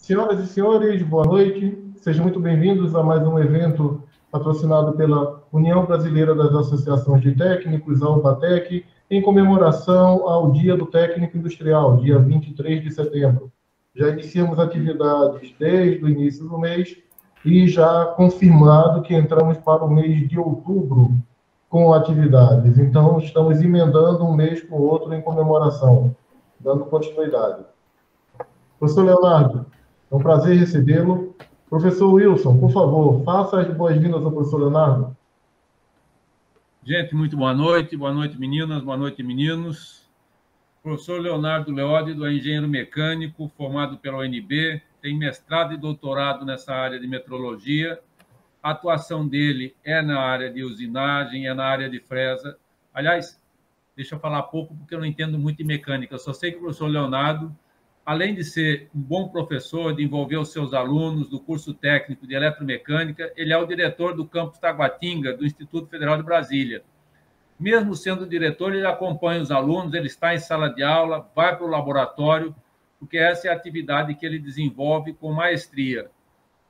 Senhoras e senhores, boa noite. Sejam muito bem-vindos a mais um evento patrocinado pela União Brasileira das Associações de Técnicos, a UBATEC, em comemoração ao Dia do Técnico Industrial, dia 23 de setembro. Já iniciamos atividades desde o início do mês e já confirmado que entramos para o mês de outubro com atividades. Então, estamos emendando um mês com o outro em comemoração, dando continuidade. Professor Leonardo, é um prazer recebê-lo. Professor Wilson, por favor, faça as boas-vindas ao professor Leonardo. Gente, muito boa noite meninas, boa noite meninos. Professor Leonardo Leódido é engenheiro mecânico, formado pela UNB, tem mestrado e doutorado nessa área de metrologia. A atuação dele é na área de usinagem, é na área de fresa. Aliás, deixa eu falar pouco, porque eu não entendo muito de mecânica. Eu só sei que o professor Leonardo, além de ser um bom professor, de envolver os seus alunos do curso técnico de eletromecânica, ele é o diretor do campus Taguatinga, do Instituto Federal de Brasília. Mesmo sendo diretor, ele acompanha os alunos, ele está em sala de aula, vai para o laboratório, porque essa é a atividade que ele desenvolve com maestria.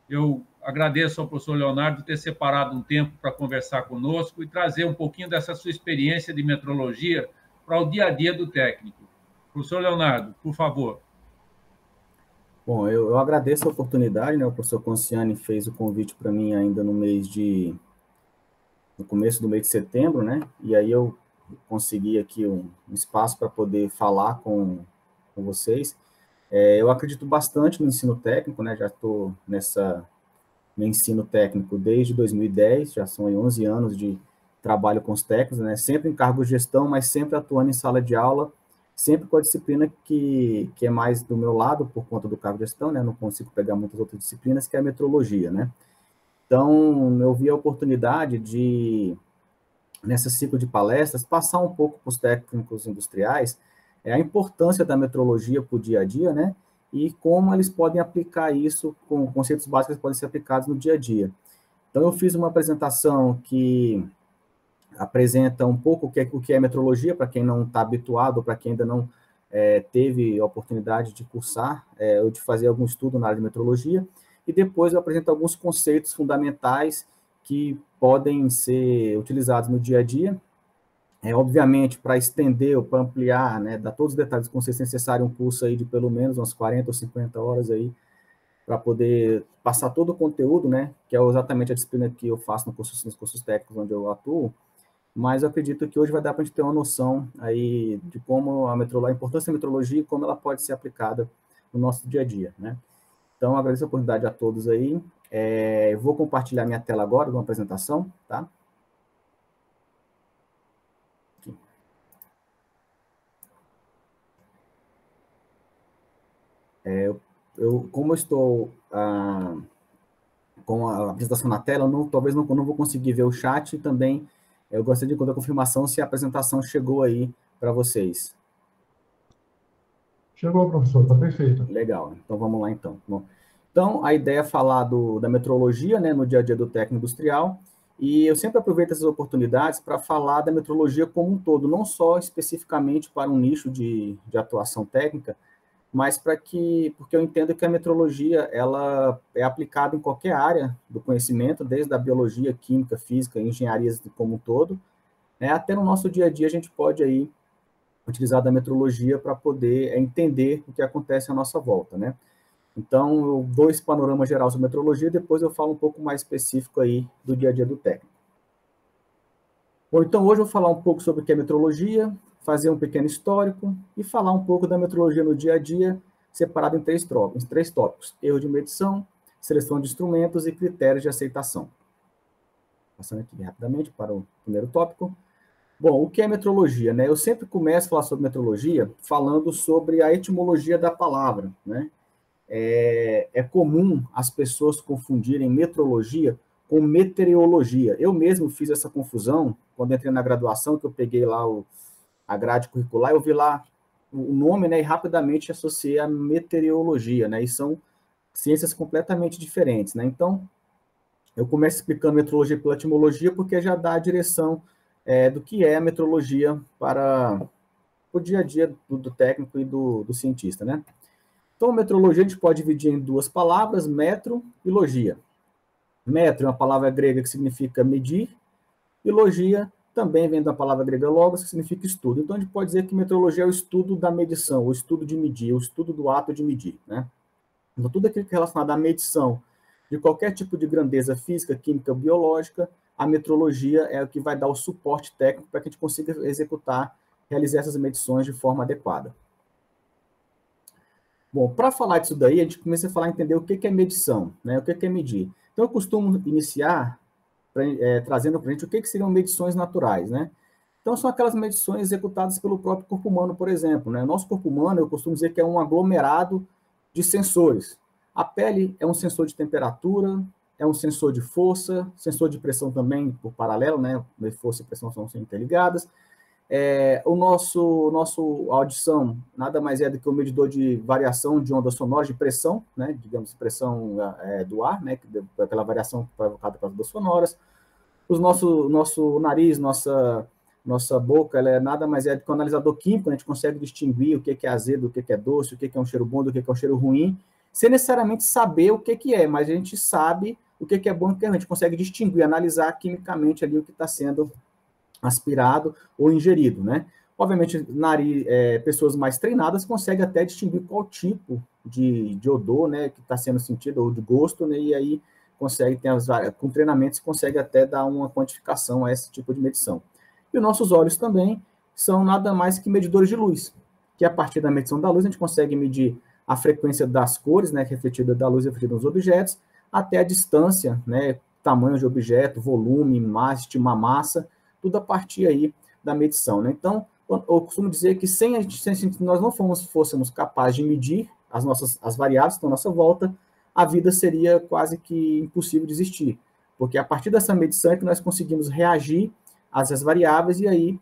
Eu agradeço ao professor Leonardo ter separado um tempo para conversar conosco e trazer um pouquinho dessa sua experiência de metrologia para o dia a dia do técnico. Professor Leonardo, por favor. Bom, eu agradeço a oportunidade, né? O professor Conciani fez o convite para mim ainda no começo do mês de setembro, né? E aí eu consegui aqui um espaço para poder falar com vocês. Eu acredito bastante no ensino técnico, né? Já estou no ensino técnico desde 2010, já são 11 anos de trabalho com os técnicos, né? Sempre em cargo de gestão, mas sempre atuando em sala de aula, sempre com a disciplina que é mais do meu lado, por conta do cargo de gestão, né? Não consigo pegar muitas outras disciplinas, que é a metrologia, né? Então, eu vi a oportunidade de, nesse ciclo de palestras, passar um pouco para os técnicos industriais a importância da metrologia para o dia a dia, né? E como eles podem aplicar isso com conceitos básicos que podem ser aplicados no dia a dia. Então, eu fiz uma apresentação que apresenta um pouco o que é metrologia, para quem não está habituado, para quem ainda não teve a oportunidade de cursar ou de fazer algum estudo na área de metrologia, e depois eu apresento alguns conceitos fundamentais que podem ser utilizados no dia a dia. Obviamente, para estender ou para ampliar, né, dar todos os detalhes dos conceitos, é necessário um curso aí de pelo menos umas 40 ou 50 horas aí, para poder passar todo o conteúdo, né, que é exatamente a disciplina que eu faço nos cursos técnicos onde eu atuo. Mas eu acredito que hoje vai dar para a gente ter uma noção aí de como a importância da metrologia e como ela pode ser aplicada no nosso dia a dia, né? Então, agradeço a oportunidade a todos aí. Vou compartilhar minha tela agora, de uma apresentação, tá? Aqui. Como eu estou com a apresentação na tela, talvez não vou conseguir ver o chat e também eu gostaria de ter a confirmação se a apresentação chegou aí para vocês. Chegou, professor, está perfeito. Legal, então vamos lá então. Bom, então, a ideia é falar da metrologia, né, no dia a dia do técnico industrial, e eu sempre aproveito essas oportunidades para falar da metrologia como um todo, não só especificamente para um nicho de atuação técnica, mas porque eu entendo que a metrologia ela é aplicada em qualquer área do conhecimento, desde a biologia, química, física, engenharia como um todo, né, até no nosso dia a dia a gente pode aí utilizar da metrologia para poder entender o que acontece à nossa volta, né? Então, eu dou esse panorama geral sobre metrologia e depois eu falo um pouco mais específico aí do dia a dia do técnico. Bom, então hoje eu vou falar um pouco sobre o que é metrologia, fazer um pequeno histórico e falar um pouco da metrologia no dia a dia, separado em três tópicos: erro de medição, seleção de instrumentos e critérios de aceitação. Passando aqui rapidamente para o primeiro tópico. Bom, o que é metrologia, né? Eu sempre começo a falar sobre metrologia falando sobre a etimologia da palavra, né? É comum as pessoas confundirem metrologia com meteorologia. Eu mesmo fiz essa confusão quando entrei na graduação, que eu peguei lá a grade curricular, eu vi lá o nome, né, e rapidamente associei a meteorologia, né? E são ciências completamente diferentes, né? Então, eu começo explicando metrologia pela etimologia, porque já dá a direção do que é a metrologia para o dia a dia do técnico e do cientista, né? Então, metrologia a gente pode dividir em duas palavras, metro e logia. Metro é uma palavra grega que significa medir, e logia também vem da palavra grega logos, que significa estudo. Então, a gente pode dizer que metrologia é o estudo da medição, o estudo de medir, o estudo do ato de medir, né? Então, tudo aquilo que é relacionado à medição de qualquer tipo de grandeza física, química, biológica, a metrologia é o que vai dar o suporte técnico para que a gente consiga executar, realizar essas medições de forma adequada. Bom, para falar disso daí, a gente começa a falar, entender o que é medição, né? O que é medir. Então, eu costumo iniciar trazendo para a gente o que seriam medições naturais, né? Então, são aquelas medições executadas pelo próprio corpo humano, por exemplo, né? Nosso corpo humano, eu costumo dizer que é um aglomerado de sensores. A pele é um sensor de temperatura, é um sensor de força, sensor de pressão também, por paralelo, né? Força e pressão são sempre interligadas. O nosso audição nada mais é do que um medidor de variação de onda sonora, de pressão, né? Digamos, pressão do ar, né? Aquela variação provocada pelas ondas sonoras. Nosso nariz, nossa boca, ela é nada mais é do que um analisador químico, né? A gente consegue distinguir o que é azedo, o que é doce, o que é um cheiro bom, do que é um cheiro ruim, sem necessariamente saber o que é, mas a gente sabe o que é bom e o que é ruim. A gente consegue distinguir, analisar quimicamente ali o que está sendo aspirado ou ingerido, né? Obviamente, pessoas mais treinadas conseguem até distinguir qual tipo de odor, né, que está sendo sentido, ou de gosto, né, e aí consegue, com treinamento, se consegue até dar uma quantificação a esse tipo de medição. E os nossos olhos também são nada mais que medidores de luz, que a partir da medição da luz a gente consegue medir a frequência das cores, né, refletida da luz refletida nos objetos, até a distância, né, tamanho de objeto, volume, estimar massa, tudo a partir aí da medição, né? Então, eu costumo dizer que se nós não fôssemos capazes de medir as variáveis que estão à nossa volta, a vida seria quase que impossível de existir, porque a partir dessa medição é que nós conseguimos reagir às variáveis e aí,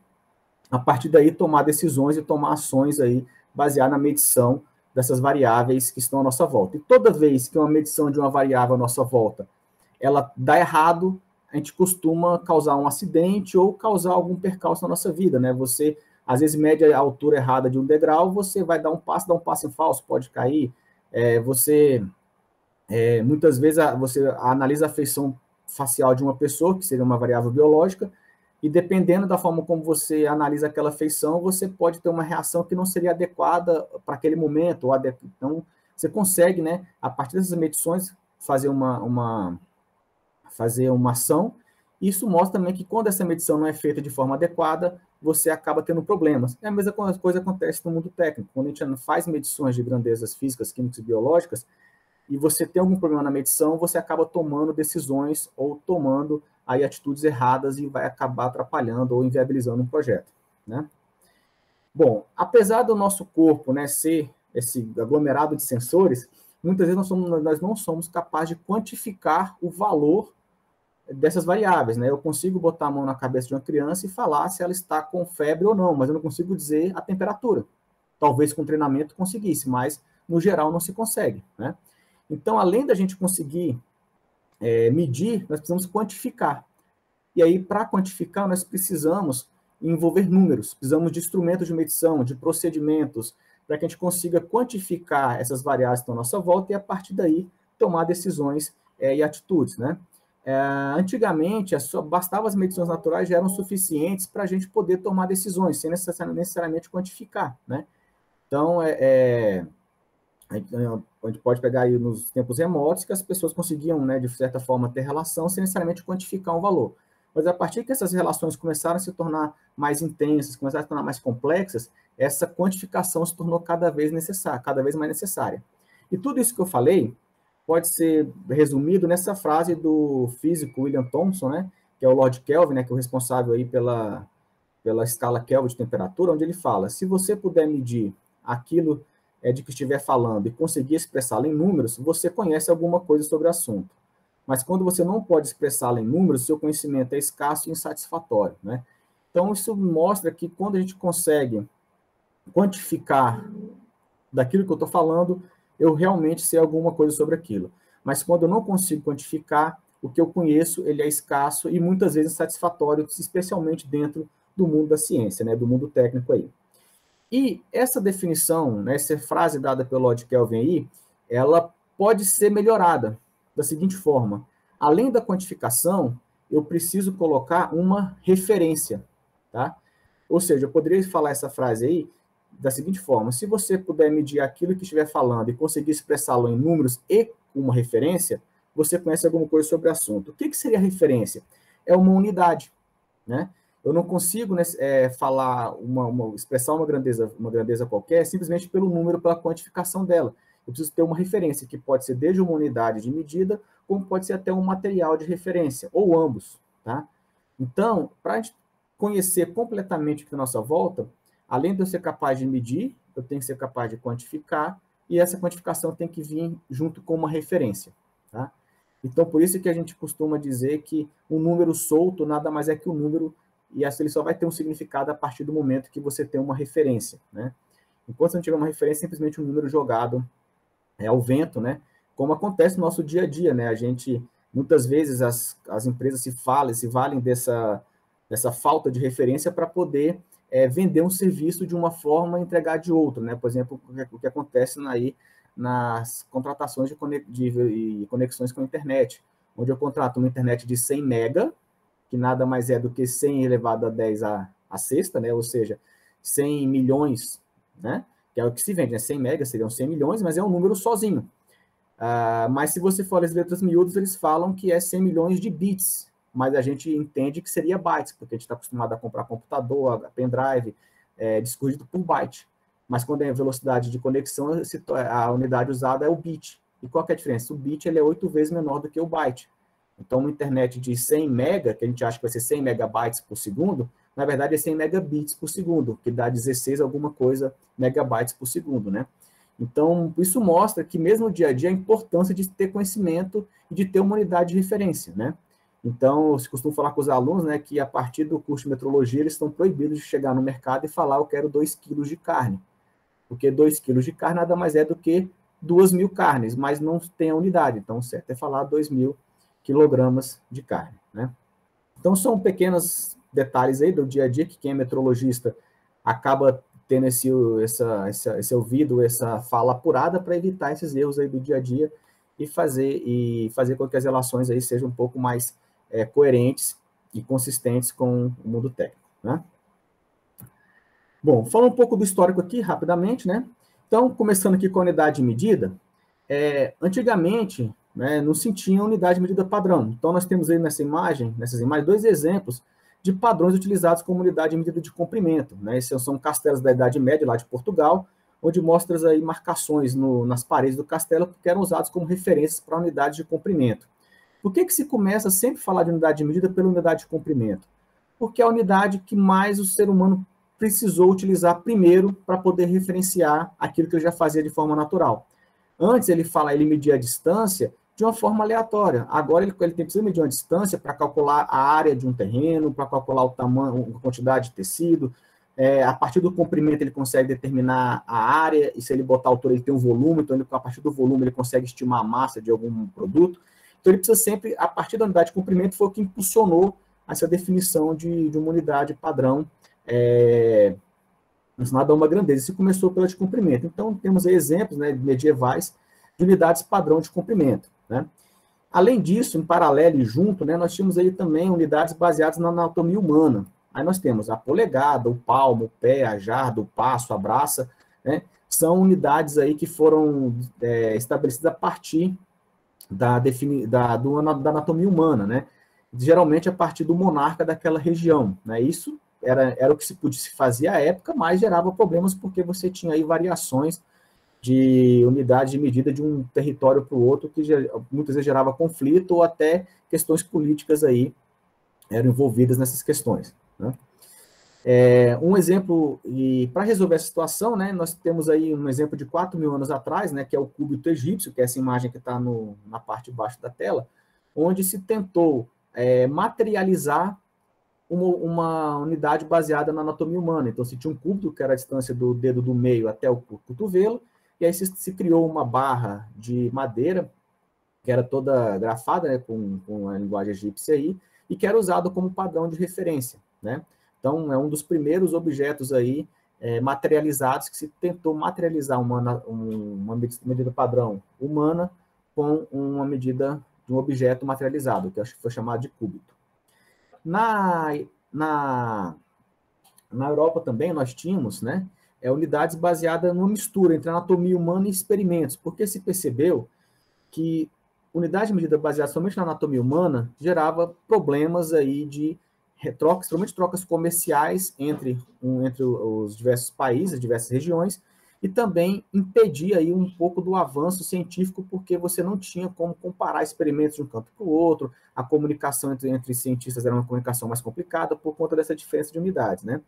a partir daí, tomar decisões e tomar ações aí, baseadas na medição dessas variáveis que estão à nossa volta. E toda vez que uma medição de uma variável à nossa volta, ela dá errado, a gente costuma causar um acidente ou causar algum percalço na nossa vida, né? Você, às vezes, mede a altura errada de um degrau, você vai dar um passo em falso, pode cair. Muitas vezes, você analisa a feição facial de uma pessoa, que seria uma variável biológica, e dependendo da forma como você analisa aquela feição, você pode ter uma reação que não seria adequada para aquele momento. Então, você consegue, né, a partir dessas medições, fazer uma ação. Isso mostra também que quando essa medição não é feita de forma adequada, você acaba tendo problemas. A mesma coisa acontece no mundo técnico. Quando a gente faz medições de grandezas físicas, químicas e biológicas, e você tem algum problema na medição, você acaba tomando decisões ou tomando aí atitudes erradas e vai acabar atrapalhando ou inviabilizando um projeto, né? Bom, apesar do nosso corpo, né, ser esse aglomerado de sensores, muitas vezes nós não somos capazes de quantificar o valor dessas variáveis, né? Eu consigo botar a mão na cabeça de uma criança e falar se ela está com febre ou não, mas eu não consigo dizer a temperatura. Talvez com treinamento conseguisse, mas no geral não se consegue, né? Então, além da gente conseguir medir, nós precisamos quantificar. E aí, para quantificar, nós precisamos envolver números, precisamos de instrumentos de medição, de procedimentos, para que a gente consiga quantificar essas variáveis que estão à nossa volta e, a partir daí, tomar decisões e atitudes, né? Antigamente, bastava as medições naturais já eram suficientes para a gente poder tomar decisões, sem necessariamente quantificar, né? Então, a gente pode pegar aí nos tempos remotos que as pessoas conseguiam, né, de certa forma, ter relação sem necessariamente quantificar um valor. Mas a partir que essas relações começaram a se tornar mais intensas, começaram a se tornar mais complexas, essa quantificação se tornou cada vez mais necessária. E tudo isso que eu falei pode ser resumido nessa frase do físico William Thomson, né, que é o Lord Kelvin, né, que é o responsável aí pela escala Kelvin de temperatura, onde ele fala: se você puder medir aquilo de que estiver falando e conseguir expressá-lo em números, você conhece alguma coisa sobre o assunto. Mas quando você não pode expressá-lo em números, seu conhecimento é escasso e insatisfatório, né? Então, isso mostra que quando a gente consegue quantificar daquilo que eu estou falando, eu realmente sei alguma coisa sobre aquilo. Mas quando eu não consigo quantificar, o que eu conheço, ele é escasso e muitas vezes insatisfatório, especialmente dentro do mundo da ciência, né, do mundo técnico aí. E essa definição, né, essa frase dada pelo Lord Kelvin aí, ela pode ser melhorada da seguinte forma: além da quantificação, eu preciso colocar uma referência, tá? Ou seja, eu poderia falar essa frase aí da seguinte forma: se você puder medir aquilo que estiver falando e conseguir expressá-lo em números e uma referência, você conhece alguma coisa sobre o assunto. O que seria referência? É uma unidade, né? Eu não consigo, né, falar expressar uma grandeza qualquer simplesmente pelo número, pela quantificação dela. Eu preciso ter uma referência, que pode ser desde uma unidade de medida, como pode ser até um material de referência, ou ambos, tá? Então, para a gente conhecer completamente o que está à nossa volta, além de eu ser capaz de medir, eu tenho que ser capaz de quantificar, e essa quantificação tem que vir junto com uma referência, tá? Então, por isso que a gente costuma dizer que um número solto nada mais é que um número, e ele só vai ter um significado a partir do momento que você tem uma referência, né? Enquanto você não tiver uma referência, é simplesmente um número jogado ao vento, né? Como acontece no nosso dia a dia, né? A gente, muitas vezes, as empresas se valem dessa falta de referência para poder vender um serviço de uma forma e entregar de outra, né? Por exemplo, o que acontece aí nas contratações de conexões com a internet, onde eu contrato uma internet de 100 mega, que nada mais é do que 100 elevado a 10 a sexta, né? Ou seja, 100 milhões, né? Que é o que se vende, né? 100 megas seriam 100 milhões, mas é um número sozinho. Mas se você for as letras miúdas, eles falam que é 100 milhões de bits, mas a gente entende que seria bytes, porque a gente está acostumado a comprar computador, pendrive, disco rígido por byte. Mas quando é velocidade de conexão, a unidade usada é o bit. E qual que é a diferença? O bit ele é 8 vezes menor do que o byte. Então, uma internet de 100 mega, que a gente acha que vai ser 100 megabytes por segundo, na verdade é 100 megabits por segundo, que dá 16 alguma coisa megabytes por segundo, né? Então, isso mostra que mesmo no dia a dia a importância de ter conhecimento e de ter uma unidade de referência, né? Então, eu costumo falar com os alunos, né, que a partir do curso de metrologia eles estão proibidos de chegar no mercado e falar eu quero 2 quilos de carne, porque 2 quilos de carne nada mais é do que 2.000 carnes, mas não tem a unidade, então o certo é falar 2.000 quilogramas de carne, né? Então, são pequenos detalhes aí do dia a dia que quem é metrologista acaba tendo esse ouvido, essa fala apurada para evitar esses erros aí do dia a dia e fazer com que as relações aí sejam um pouco mais coerentes e consistentes com o mundo técnico, né? Bom, falando um pouco do histórico aqui, rapidamente, né? Então, começando aqui com a unidade de medida, antigamente, né, não se tinha unidade de medida padrão. Então, nós temos aí nessas imagens, 2 exemplos de padrões utilizados como unidade de medida de comprimento, né? Esses são castelos da Idade Média, lá de Portugal, onde mostra aí marcações nas paredes do castelo que eram usados como referências para unidade de comprimento. Por que se começa sempre a falar de unidade de medida pela unidade de comprimento? Porque é a unidade que mais o ser humano precisou utilizar primeiro para poder referenciar aquilo que ele já fazia de forma natural. Antes ele media a distância de uma forma aleatória. Agora ele precisa medir uma distância para calcular a área de um terreno, para calcular o tamanho, a quantidade de tecido. A partir do comprimento ele consegue determinar a área, e se ele botar a altura ele tem um volume, então a partir do volume ele consegue estimar a massa de algum produto. Então ele precisa sempre, a partir da unidade de comprimento, foi o que impulsionou essa definição de uma unidade padrão relacionada a uma grandeza. Isso começou pela de comprimento. Então temos aí exemplos, né, medievais de unidades padrão de comprimento, né? Além disso, em paralelo e junto, né, nós tínhamos aí também unidades baseadas na anatomia humana. Aí nós temos a polegada, o palmo, o pé, a jarda, o passo, a braça, né? São unidades aí que foram estabelecidas a partir da anatomia humana, né? Geralmente a partir do monarca daquela região, né? Isso era o que se fazia à época, mas gerava problemas porque você tinha aí variações de unidade de medida de um território para o outro, que muitas vezes gerava conflito ou até questões políticas aí eram envolvidas nessas questões, né? Um exemplo, e para resolver essa situação, né, nós temos aí um exemplo de 4.000 anos atrás, né, que é o cúbito egípcio, que é essa imagem que está na parte de baixo da tela, onde se tentou materializar uma unidade baseada na anatomia humana. Então, se tinha um cúbito, que era a distância do dedo do meio até o cotovelo, e aí se criou uma barra de madeira, que era toda grafada, né, com a linguagem egípcia aí, e que era usado como padrão de referência, né? Então, é um dos primeiros objetos aí materializados, que se tentou materializar uma medida padrão humana com uma medida de um objeto materializado, que acho que foi chamado de cúbito. Na Europa também nós tínhamos, né, unidades baseadas numa mistura entre anatomia humana e experimentos, porque se percebeu que unidade de medida baseada somente na anatomia humana gerava problemas aí de trocas, principalmente trocas comerciais entre os diversos países, diversas regiões, e também impedia aí um pouco do avanço científico, porque você não tinha como comparar experimentos de um canto para o outro, a comunicação entre cientistas era uma comunicação mais complicada por conta dessa diferença de unidades, né?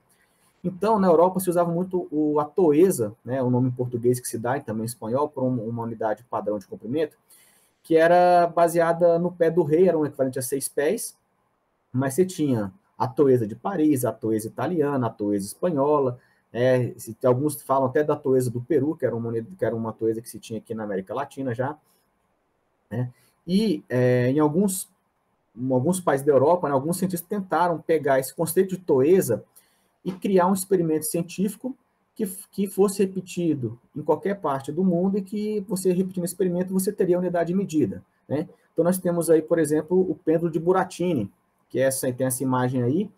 Então, na Europa se usava muito a toesa, né, o nome em português que se dá e também em espanhol, para uma unidade padrão de comprimento, que era baseada no pé do rei, era um equivalente a 6 pés, mas você tinha a toesa de Paris, a toesa italiana, a toesa espanhola, alguns falam até da toesa do Peru, que era uma toesa que se tinha aqui na América Latina já, né? E em alguns países da Europa, né, alguns cientistas tentaram pegar esse conceito de toesa e criar um experimento científico que fosse repetido em qualquer parte do mundo e que você repetindo o experimento você teria a unidade de medida, né? Então nós temos aí, por exemplo, o pêndulo de Burattini, que tem essa imagem aí,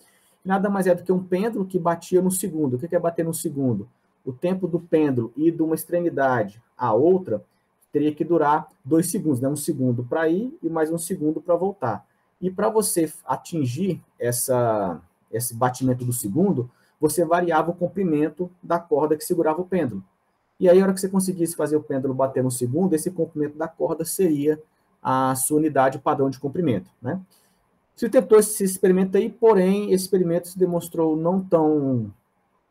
nada mais é do que um pêndulo que batia no segundo. O que é bater no segundo? O tempo do pêndulo ir de uma extremidade à outra teria que durar 2 segundos, né? 1 segundo para ir e mais 1 segundo para voltar. E para você atingir esse batimento do segundo, você variava o comprimento da corda que segurava o pêndulo. E aí, a hora que você conseguisse fazer o pêndulo bater no segundo, esse comprimento da corda seria a sua unidade padrão de comprimento, né? Se tentou esse experimento aí, porém, esse experimento se demonstrou não tão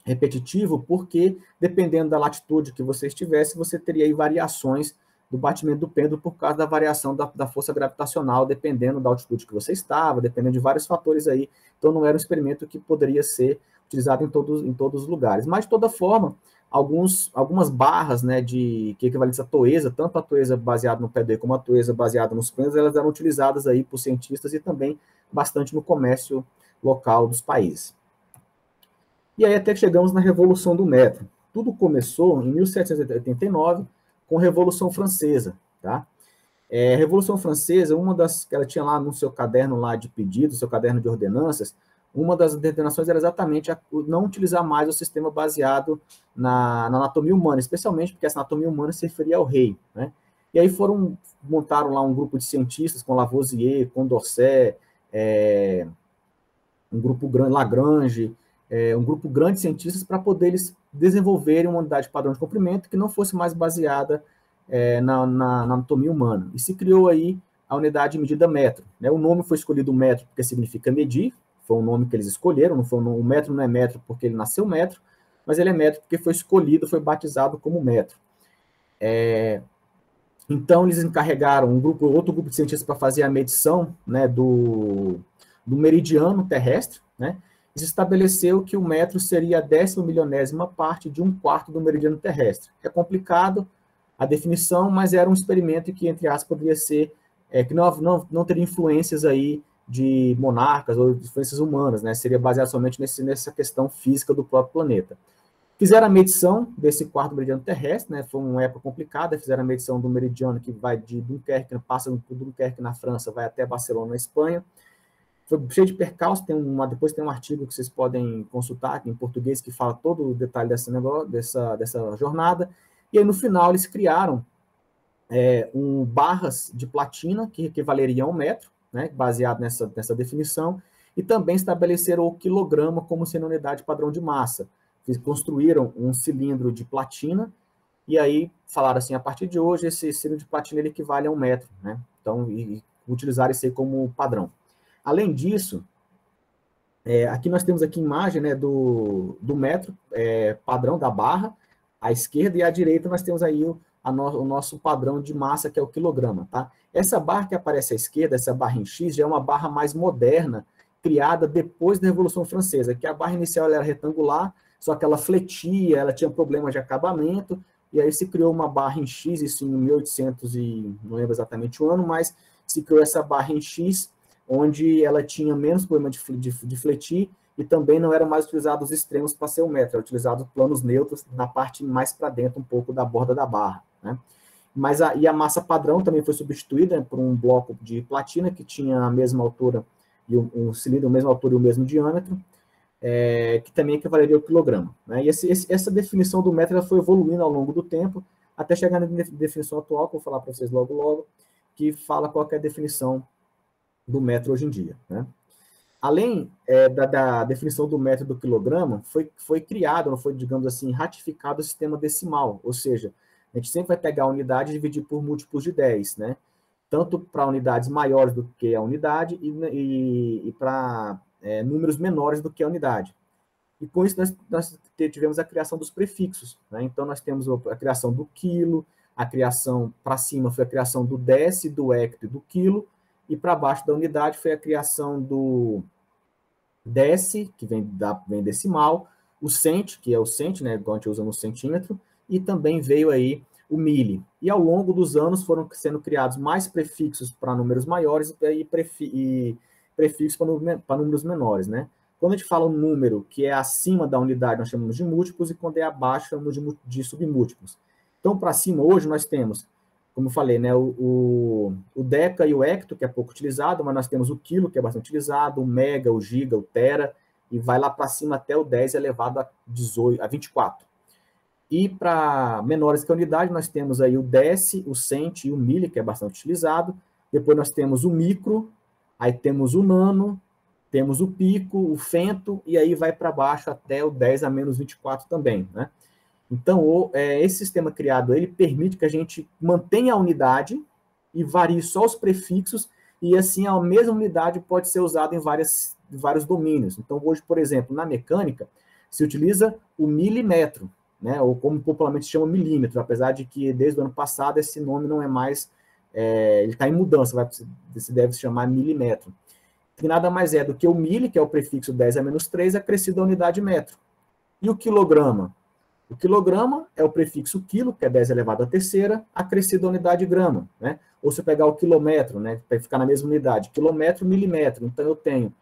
repetitivo, porque, dependendo da latitude que você estivesse, você teria aí variações do batimento do pêndulo por causa da variação da força gravitacional, dependendo da altitude que você estava, dependendo de vários fatores aí. Então, não era um experimento que poderia ser utilizado em todos os lugares. Mas, de toda forma, algumas barras, né, que equivalentes à toesa, tanto a toesa baseada no pé como a toesa baseada nos pêndulos, elas eram utilizadas aí por cientistas e também bastante no comércio local dos países. E aí até que chegamos na Revolução do Metro. Tudo começou em 1789 com a Revolução Francesa, tá? A Revolução Francesa, uma das que ela tinha lá no seu caderno lá de pedidos, seu caderno de ordenanças, uma das determinações era exatamente não utilizar mais o sistema baseado na anatomia humana, especialmente porque essa anatomia humana se referia ao rei, né? E aí montaram lá um grupo de cientistas com Lavoisier, Condorcet, um grupo grande, Lagrange, um grupo grande de cientistas para poder eles desenvolverem uma unidade padrão de comprimento que não fosse mais baseada na anatomia humana. E se criou aí a unidade de medida metro, né? O nome foi escolhido metro porque significa medir, foi um nome que eles escolheram, o metro não é metro porque ele nasceu metro, mas ele é metro porque foi escolhido, foi batizado como metro. Então, eles encarregaram outro grupo de cientistas para fazer a medição, né, do meridiano terrestre, né? E se estabeleceu que o metro seria a 10.000.000ª parte de 1/4 do meridiano terrestre. É complicado a definição, mas era um experimento que, entre aspas, poderia ser, que não teria influências aí de monarcas ou influências humanas, né? Seria baseado somente nessa questão física do próprio planeta. Fizeram a medição desse 4º meridiano terrestre, né? Foi uma época complicada, fizeram a medição do meridiano que vai de Dunkerque, passa por Dunkerque na França, vai até Barcelona na Espanha. Foi cheio de percalços, depois tem um artigo que vocês podem consultar aqui em português que fala todo o detalhe dessa jornada. E aí no final eles criaram barras de platina que equivaleriam a 1 metro, né? Baseado nessa definição, e também estabeleceram o quilograma como sendo unidade padrão de massa. Construíram um cilindro de platina, e aí falaram assim, a partir de hoje, esse cilindro de platina ele equivale a 1 metro, né? Então, utilizaram isso aí como padrão. Além disso, aqui nós temos aqui a imagem, né, do metro padrão da barra, à esquerda, e à direita nós temos aí o nosso padrão de massa, que é o quilograma, tá? Essa barra que aparece à esquerda, essa barra em X, já é uma barra mais moderna, criada depois da Revolução Francesa, que a barra inicial ela era retangular, só que ela fletia, ela tinha problemas de acabamento, e aí se criou uma barra em X, isso em 1800 e não lembro exatamente o ano, mas se criou essa barra em X, onde ela tinha menos problema de fletir, e também não eram mais utilizados os extremos para ser o metro, eram utilizados planos neutros na parte mais para dentro, um pouco da borda da barra, né? Mas a massa padrão também foi substituída por um bloco de platina que tinha a mesma altura e um cilindro, a mesma altura e o mesmo diâmetro, que também equivaleria ao quilograma, né? E essa definição do metro ela foi evoluindo ao longo do tempo, até chegar na definição atual, que eu vou falar para vocês logo, que fala qual que é a definição do metro hoje em dia, né? Além da definição do metro e do quilograma, foi criado, não foi, digamos assim, ratificado o sistema decimal, ou seja, a gente sempre vai pegar a unidade e dividir por múltiplos de 10, né? Tanto para unidades maiores do que a unidade e para números menores do que a unidade. E com isso nós tivemos a criação dos prefixos, né? Então nós temos a criação do quilo, a criação para cima foi a criação do déci, do hecto e do quilo, e para baixo da unidade foi a criação do déci, que vem decimal, o cent, que é o cent, né, igual a gente usa no centímetro, e também veio aí o mili. E ao longo dos anos foram sendo criados mais prefixos para números maiores e prefixos para números menores, né? Quando a gente fala um número que é acima da unidade, nós chamamos de múltiplos, e quando é abaixo, chamamos de submúltiplos. Então, para cima, hoje nós temos, como eu falei, né, o deca e o hecto, que é pouco utilizado, mas nós temos o quilo, que é bastante utilizado, o mega, o giga, o tera, e vai lá para cima até o 10 elevado a 24. E para menores que a unidade, nós temos aí o déci, o cent e o mili, que é bastante utilizado. Depois nós temos o micro, aí temos o nano, temos o pico, o fento, e aí vai para baixo até o 10 a menos 24 também, né? Então, esse sistema criado, ele permite que a gente mantenha a unidade e varie só os prefixos, e assim a mesma unidade pode ser usada em vários domínios. Então, hoje, por exemplo, na mecânica, se utiliza o milímetro, né, ou como popularmente se chama milímetro, apesar de que desde o ano passado esse nome não é mais, ele está em mudança, se deve se chamar milímetro. Que nada mais é do que o mili, que é o prefixo 10 a menos 3, acrescido à unidade metro. E o quilograma? O quilograma é o prefixo quilo, que é 10 elevado à terceira, acrescido à unidade grama, né? Ou se eu pegar o quilômetro, né, para ficar na mesma unidade, quilômetro, milímetro. Então eu tenho,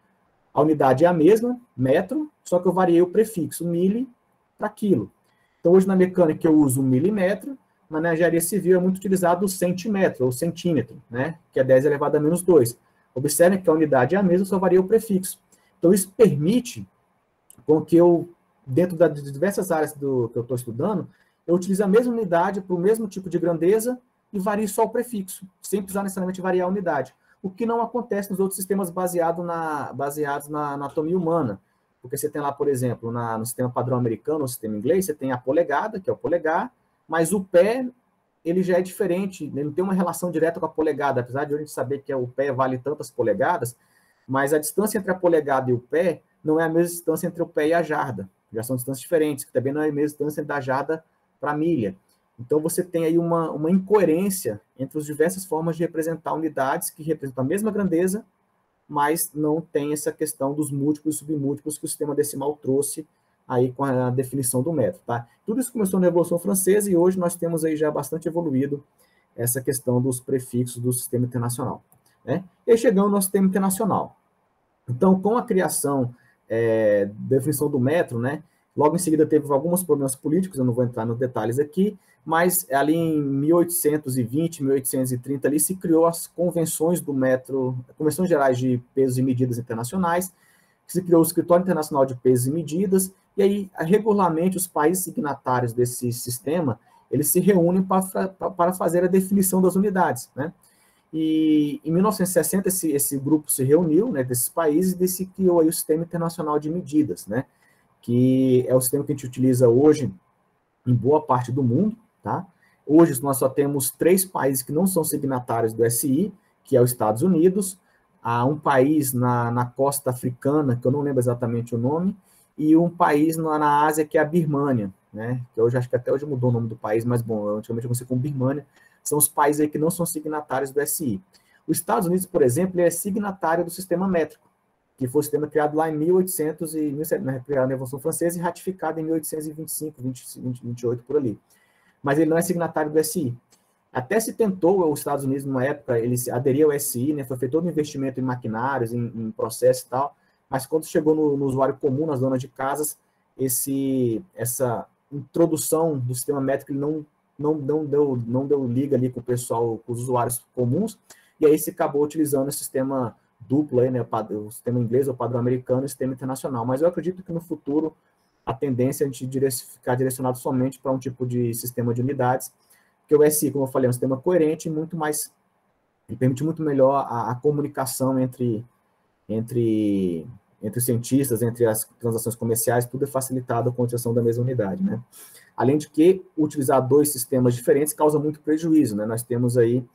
a unidade é a mesma, metro, só que eu variei o prefixo mili para quilo. Então hoje na mecânica eu uso o milímetro, mas na engenharia civil é muito utilizado o centímetro, ou centímetro, né, que é 10 elevado a menos 2. Observem que a unidade é a mesma, só varia o prefixo. Então isso permite com que eu, dentro de diversas áreas que eu estou estudando, eu utilize a mesma unidade para o mesmo tipo de grandeza e varie só o prefixo, sem precisar necessariamente variar a unidade. O que não acontece nos outros sistemas baseados na anatomia humana. Porque você tem lá, por exemplo, no sistema padrão americano, no sistema inglês, você tem a polegada, que é o polegar, mas o pé, ele já é diferente, ele não tem uma relação direta com a polegada, apesar de a gente saber que o pé vale tantas polegadas, mas a distância entre a polegada e o pé não é a mesma distância entre o pé e a jarda. Já são distâncias diferentes, que também não é a mesma distância da jarda para a milha. Então, você tem aí uma incoerência entre as diversas formas de representar unidades que representam a mesma grandeza, mas não tem essa questão dos múltiplos e submúltiplos que o sistema decimal trouxe aí com a definição do metro, tá? Tudo isso começou na Revolução Francesa e hoje nós temos aí já bastante evoluído essa questão dos prefixos do sistema internacional, né? E aí chegamos no sistema internacional. Então, com a criação da definição do metro, né, logo em seguida teve alguns problemas políticos, eu não vou entrar nos detalhes aqui, mas ali em 1820, 1830, ali se criou as convenções do metro, Convenções Gerais de Pesos e Medidas Internacionais, se criou o Escritório Internacional de Pesos e Medidas, e aí, regularmente, os países signatários desse sistema, eles se reúnem para fazer a definição das unidades, né? E em 1960, esse grupo se reuniu, né, desses países, e se criou aí o Sistema Internacional de Medidas, né? Que é o sistema que a gente utiliza hoje em boa parte do mundo, tá? Hoje nós só temos 3 países que não são signatários do SI, que é os Estados Unidos, há um país na costa africana, que eu não lembro exatamente o nome, e um país na Ásia, que é a Birmânia, né? Que hoje acho que até hoje mudou o nome do país, mas bom, antigamente eu conheci como Birmânia, são os países aí que não são signatários do SI. Os Estados Unidos, por exemplo, ele é signatário do sistema métrico, que foi o sistema criado lá em 1800 na Revolução Francesa e ratificado em 1825, 28 por ali. Mas ele não é signatário do SI. Até se tentou, os Estados Unidos, numa época, ele aderiu ao SI, né, foi feito todo um investimento em maquinários, em processos e tal, mas quando chegou no usuário comum, nas donas de casas, essa introdução do sistema métrico ele não deu liga ali com o pessoal, com os usuários comuns, e aí se acabou utilizando o sistema duplo, aí, né, o sistema inglês, o padrão americano e o sistema internacional. Mas eu acredito que no futuro a tendência é a gente ficar direcionado somente para um tipo de sistema de unidades, porque o SI, como eu falei, é um sistema coerente e muito mais, ele permite muito melhor a comunicação entre os cientistas, entre as transações comerciais, tudo é facilitado com a utilização da mesma unidade, né? Além de que, utilizar dois sistemas diferentes causa muito prejuízo, né? Nós temos aí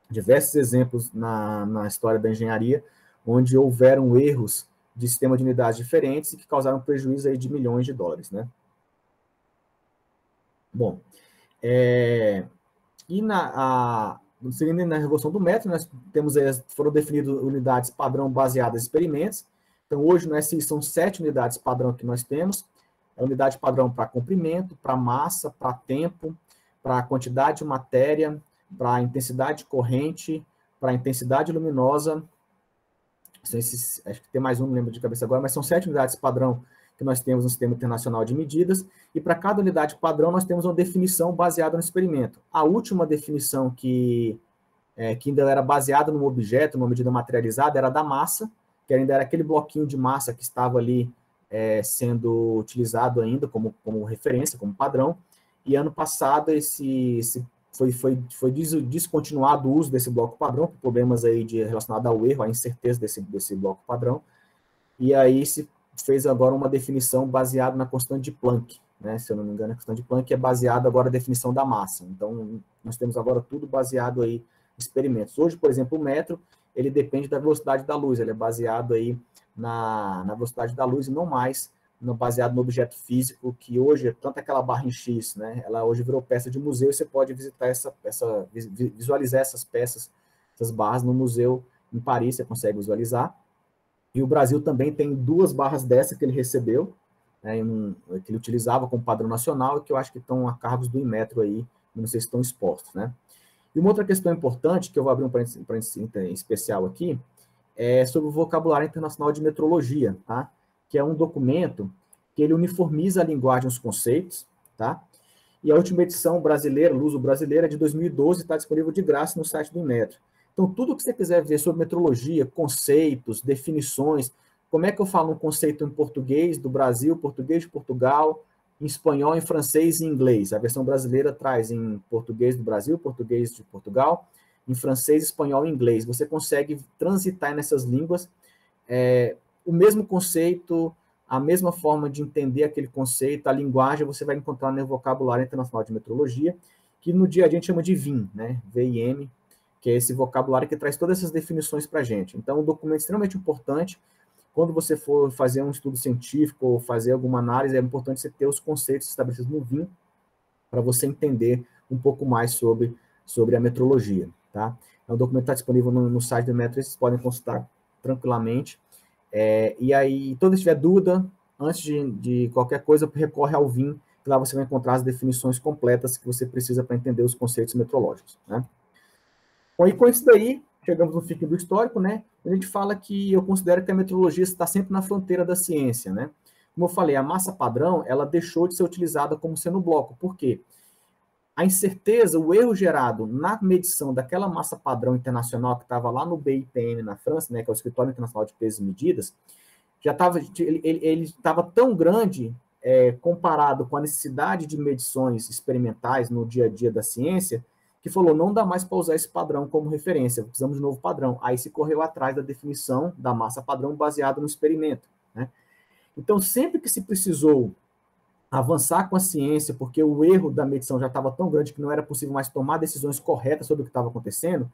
diversos exemplos na história da engenharia, onde houveram erros de sistema de unidades diferentes e que causaram prejuízo aí de milhões de dólares, né? Bom, seguindo na revolução do método, nós temos aí, foram definidas unidades padrão baseadas em experimentos. Então, hoje no SI são 7 unidades padrão que nós temos. É unidade padrão para comprimento, para massa, para tempo, para quantidade de matéria, para intensidade de corrente, para intensidade luminosa. Acho que tem mais um, não lembro de cabeça agora, mas são 7 unidades padrão que nós temos no Sistema Internacional de Medidas, e para cada unidade padrão nós temos uma definição baseada no experimento. A última definição que ainda era baseada num objeto, numa medida materializada, era da massa, que ainda era aquele bloquinho de massa que estava ali sendo utilizado ainda como referência, como padrão, e ano passado foi descontinuado o uso desse bloco padrão, por problemas aí relacionados ao erro, à incerteza desse bloco padrão, e aí se fez agora uma definição baseada na constante de Planck, né? Se eu não me engano, a constante de Planck é baseada agora na definição da massa. Então, nós temos agora tudo baseado aí em experimentos. Hoje, por exemplo, o metro, ele depende da velocidade da luz, ele é baseado aí na velocidade da luz e não mais baseado no objeto físico, que hoje, tanto aquela barra em X, né? Ela hoje virou peça de museu e você pode visitar visualizar essas peças, essas barras no museu em Paris, você consegue visualizar. E o Brasil também tem 2 barras dessa que ele recebeu, né, que ele utilizava como padrão nacional, e que eu acho que estão a cargos do Inmetro aí, não sei se estão expostos, né. E uma outra questão importante, que eu vou abrir um parênteses especial aqui, é sobre o vocabulário internacional de metrologia, tá? Que é um documento que ele uniformiza a linguagem e os conceitos, tá? E a última edição brasileira, luso brasileira, é de 2012, está disponível de graça no site do Inmetro. Então, tudo que você quiser ver sobre metrologia, conceitos, definições, como é que eu falo um conceito em português do Brasil, português de Portugal, em espanhol, em francês e em inglês. A versão brasileira traz em português do Brasil, português de Portugal, em francês, espanhol e inglês. Você consegue transitar nessas línguas o mesmo conceito, a mesma forma de entender aquele conceito, a linguagem, você vai encontrar no Vocabulário Internacional de Metrologia, que no dia a dia a gente chama de VIM, né? VIM, que é esse vocabulário que traz todas essas definições para a gente. Então, um documento extremamente importante. Quando você for fazer um estudo científico ou fazer alguma análise, é importante você ter os conceitos estabelecidos no VIM para você entender um pouco mais sobre a metrologia, tá? O documento está disponível no site do Inmetro, vocês podem consultar tranquilamente. E aí, toda vez que tiver dúvida, antes de qualquer coisa, recorre ao VIM, que lá você vai encontrar as definições completas que você precisa para entender os conceitos metrológicos, né? Bom, e com isso daí, chegamos no fim do histórico, né? A gente fala que eu considero que a metrologia está sempre na fronteira da ciência, né? Como eu falei, a massa padrão, ela deixou de ser utilizada como sendo bloco. Por quê? A incerteza, o erro gerado na medição daquela massa padrão internacional que estava lá no BIPM na França, né, que é o Escritório Internacional de Pesos e Medidas, ele estava tão grande comparado com a necessidade de medições experimentais no dia a dia da ciência, que falou, não dá mais para usar esse padrão como referência, precisamos de um novo padrão. Aí se correu atrás da definição da massa padrão baseada no experimento, né? Então, sempre que se precisou avançar com a ciência, porque o erro da medição já estava tão grande que não era possível mais tomar decisões corretas sobre o que estava acontecendo,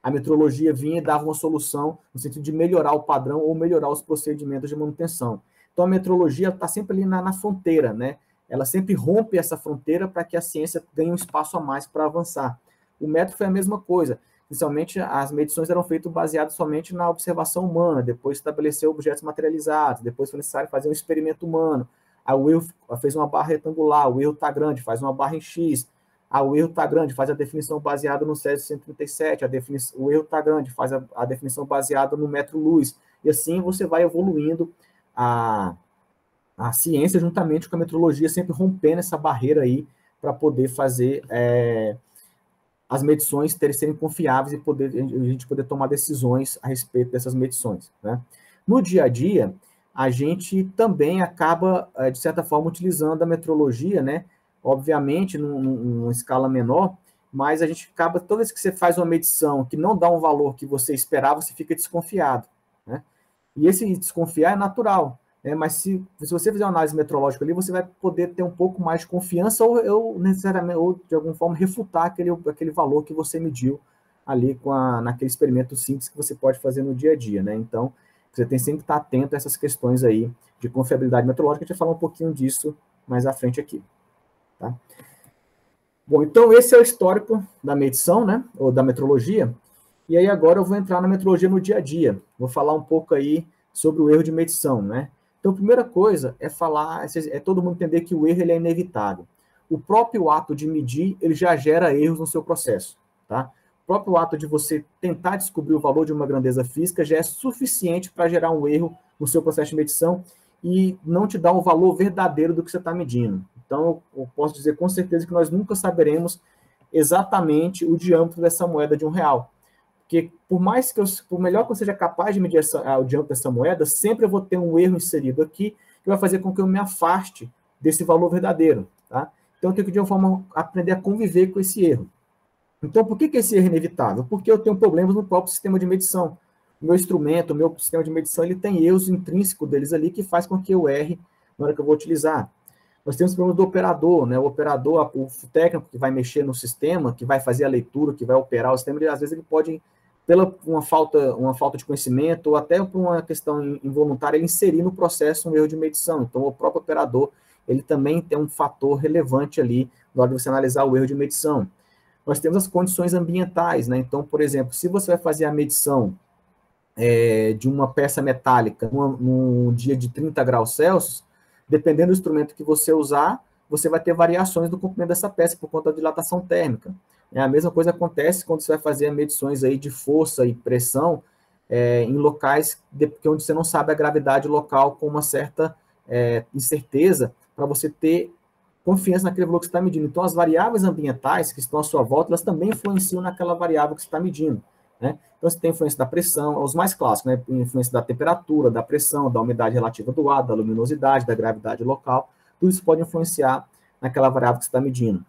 a metrologia vinha e dava uma solução no sentido de melhorar o padrão ou melhorar os procedimentos de manutenção. Então, a metrologia está sempre ali na fronteira, né? Ela sempre rompe essa fronteira para que a ciência ganhe um espaço a mais para avançar. O metro foi a mesma coisa. Inicialmente, as medições eram feitas baseadas somente na observação humana, depois estabeleceu objetos materializados, depois foi necessário fazer um experimento humano. Aí o erro fez uma barra retangular, o erro está grande, faz uma barra em X. O erro está grande, faz a definição baseada no Césio 137, o erro está grande, faz a definição baseada no metro luz. e assim você vai evoluindo a ciência juntamente com a metrologia, sempre rompendo essa barreira aí para poder fazer as medições serem confiáveis e a gente poder tomar decisões a respeito dessas medições, né? No dia a dia, a gente também acaba, de certa forma, utilizando a metrologia, né? Obviamente, numa escala menor, mas a gente acaba, toda vez que você faz uma medição que não dá um valor que você esperava, você fica desconfiado, né? E esse desconfiar é natural, né? Mas se você fizer uma análise metrológica ali, você vai poder ter um pouco mais de confiança ou necessariamente, ou de alguma forma, refutar aquele valor que você mediu ali naquele experimento simples que você pode fazer no dia a dia, né? Então, você tem sempre que estar atento a essas questões aí de confiabilidade metrológica. A gente vai falar um pouquinho disso mais à frente aqui, tá? Bom, então esse é o histórico da medição, né, ou da metrologia, e aí agora eu vou entrar na metrologia no dia a dia. Vou falar um pouco aí sobre o erro de medição, né? Então, a primeira coisa é todo mundo entender que o erro ele é inevitável. O próprio ato de medir, ele já gera erros no seu processo, tá? O próprio ato de você tentar descobrir o valor de uma grandeza física já é suficiente para gerar um erro no seu processo de medição e não te dar o valor verdadeiro do que você está medindo. Então, eu posso dizer com certeza que nós nunca saberemos exatamente o diâmetro dessa moeda de R$1. Porque por melhor que eu seja capaz de medir o diâmetro dessa moeda, sempre eu vou ter um erro inserido aqui que vai fazer com que eu me afaste desse valor verdadeiro, tá? Então, eu tenho que, de uma forma, aprender a conviver com esse erro. Então, por que esse erro é inevitável? Porque eu tenho problemas no próprio sistema de medição. O meu instrumento, o meu sistema de medição, ele tem erros intrínsecos deles ali que faz com que eu erre na hora que eu vou utilizar. Nós temos problemas do operador, né? O operador, o técnico que vai mexer no sistema, que vai fazer a leitura, que vai operar o sistema, às vezes ele pode, pela uma falta de conhecimento, ou até por uma questão involuntária, ele inserir no processo um erro de medição. Então, o próprio operador, ele também tem um fator relevante ali na hora de você analisar o erro de medição. Nós temos as condições ambientais, né? Então, por exemplo, se você vai fazer a medição de uma peça metálica num dia de 30 graus Celsius, dependendo do instrumento que você usar, você vai ter variações do comprimento dessa peça por conta da dilatação térmica. A mesma coisa acontece quando você vai fazer medições aí de força e pressão em locais onde você não sabe a gravidade local com uma certa incerteza para você ter confiança naquele valor que você está medindo. Então, as variáveis ambientais que estão à sua volta, elas também influenciam naquela variável que você está medindo, né? Então, você tem influência da pressão, os mais clássicos, né? Influência da temperatura, da pressão, da umidade relativa do ar, da luminosidade, da gravidade local. Tudo isso pode influenciar naquela variável que você está medindo.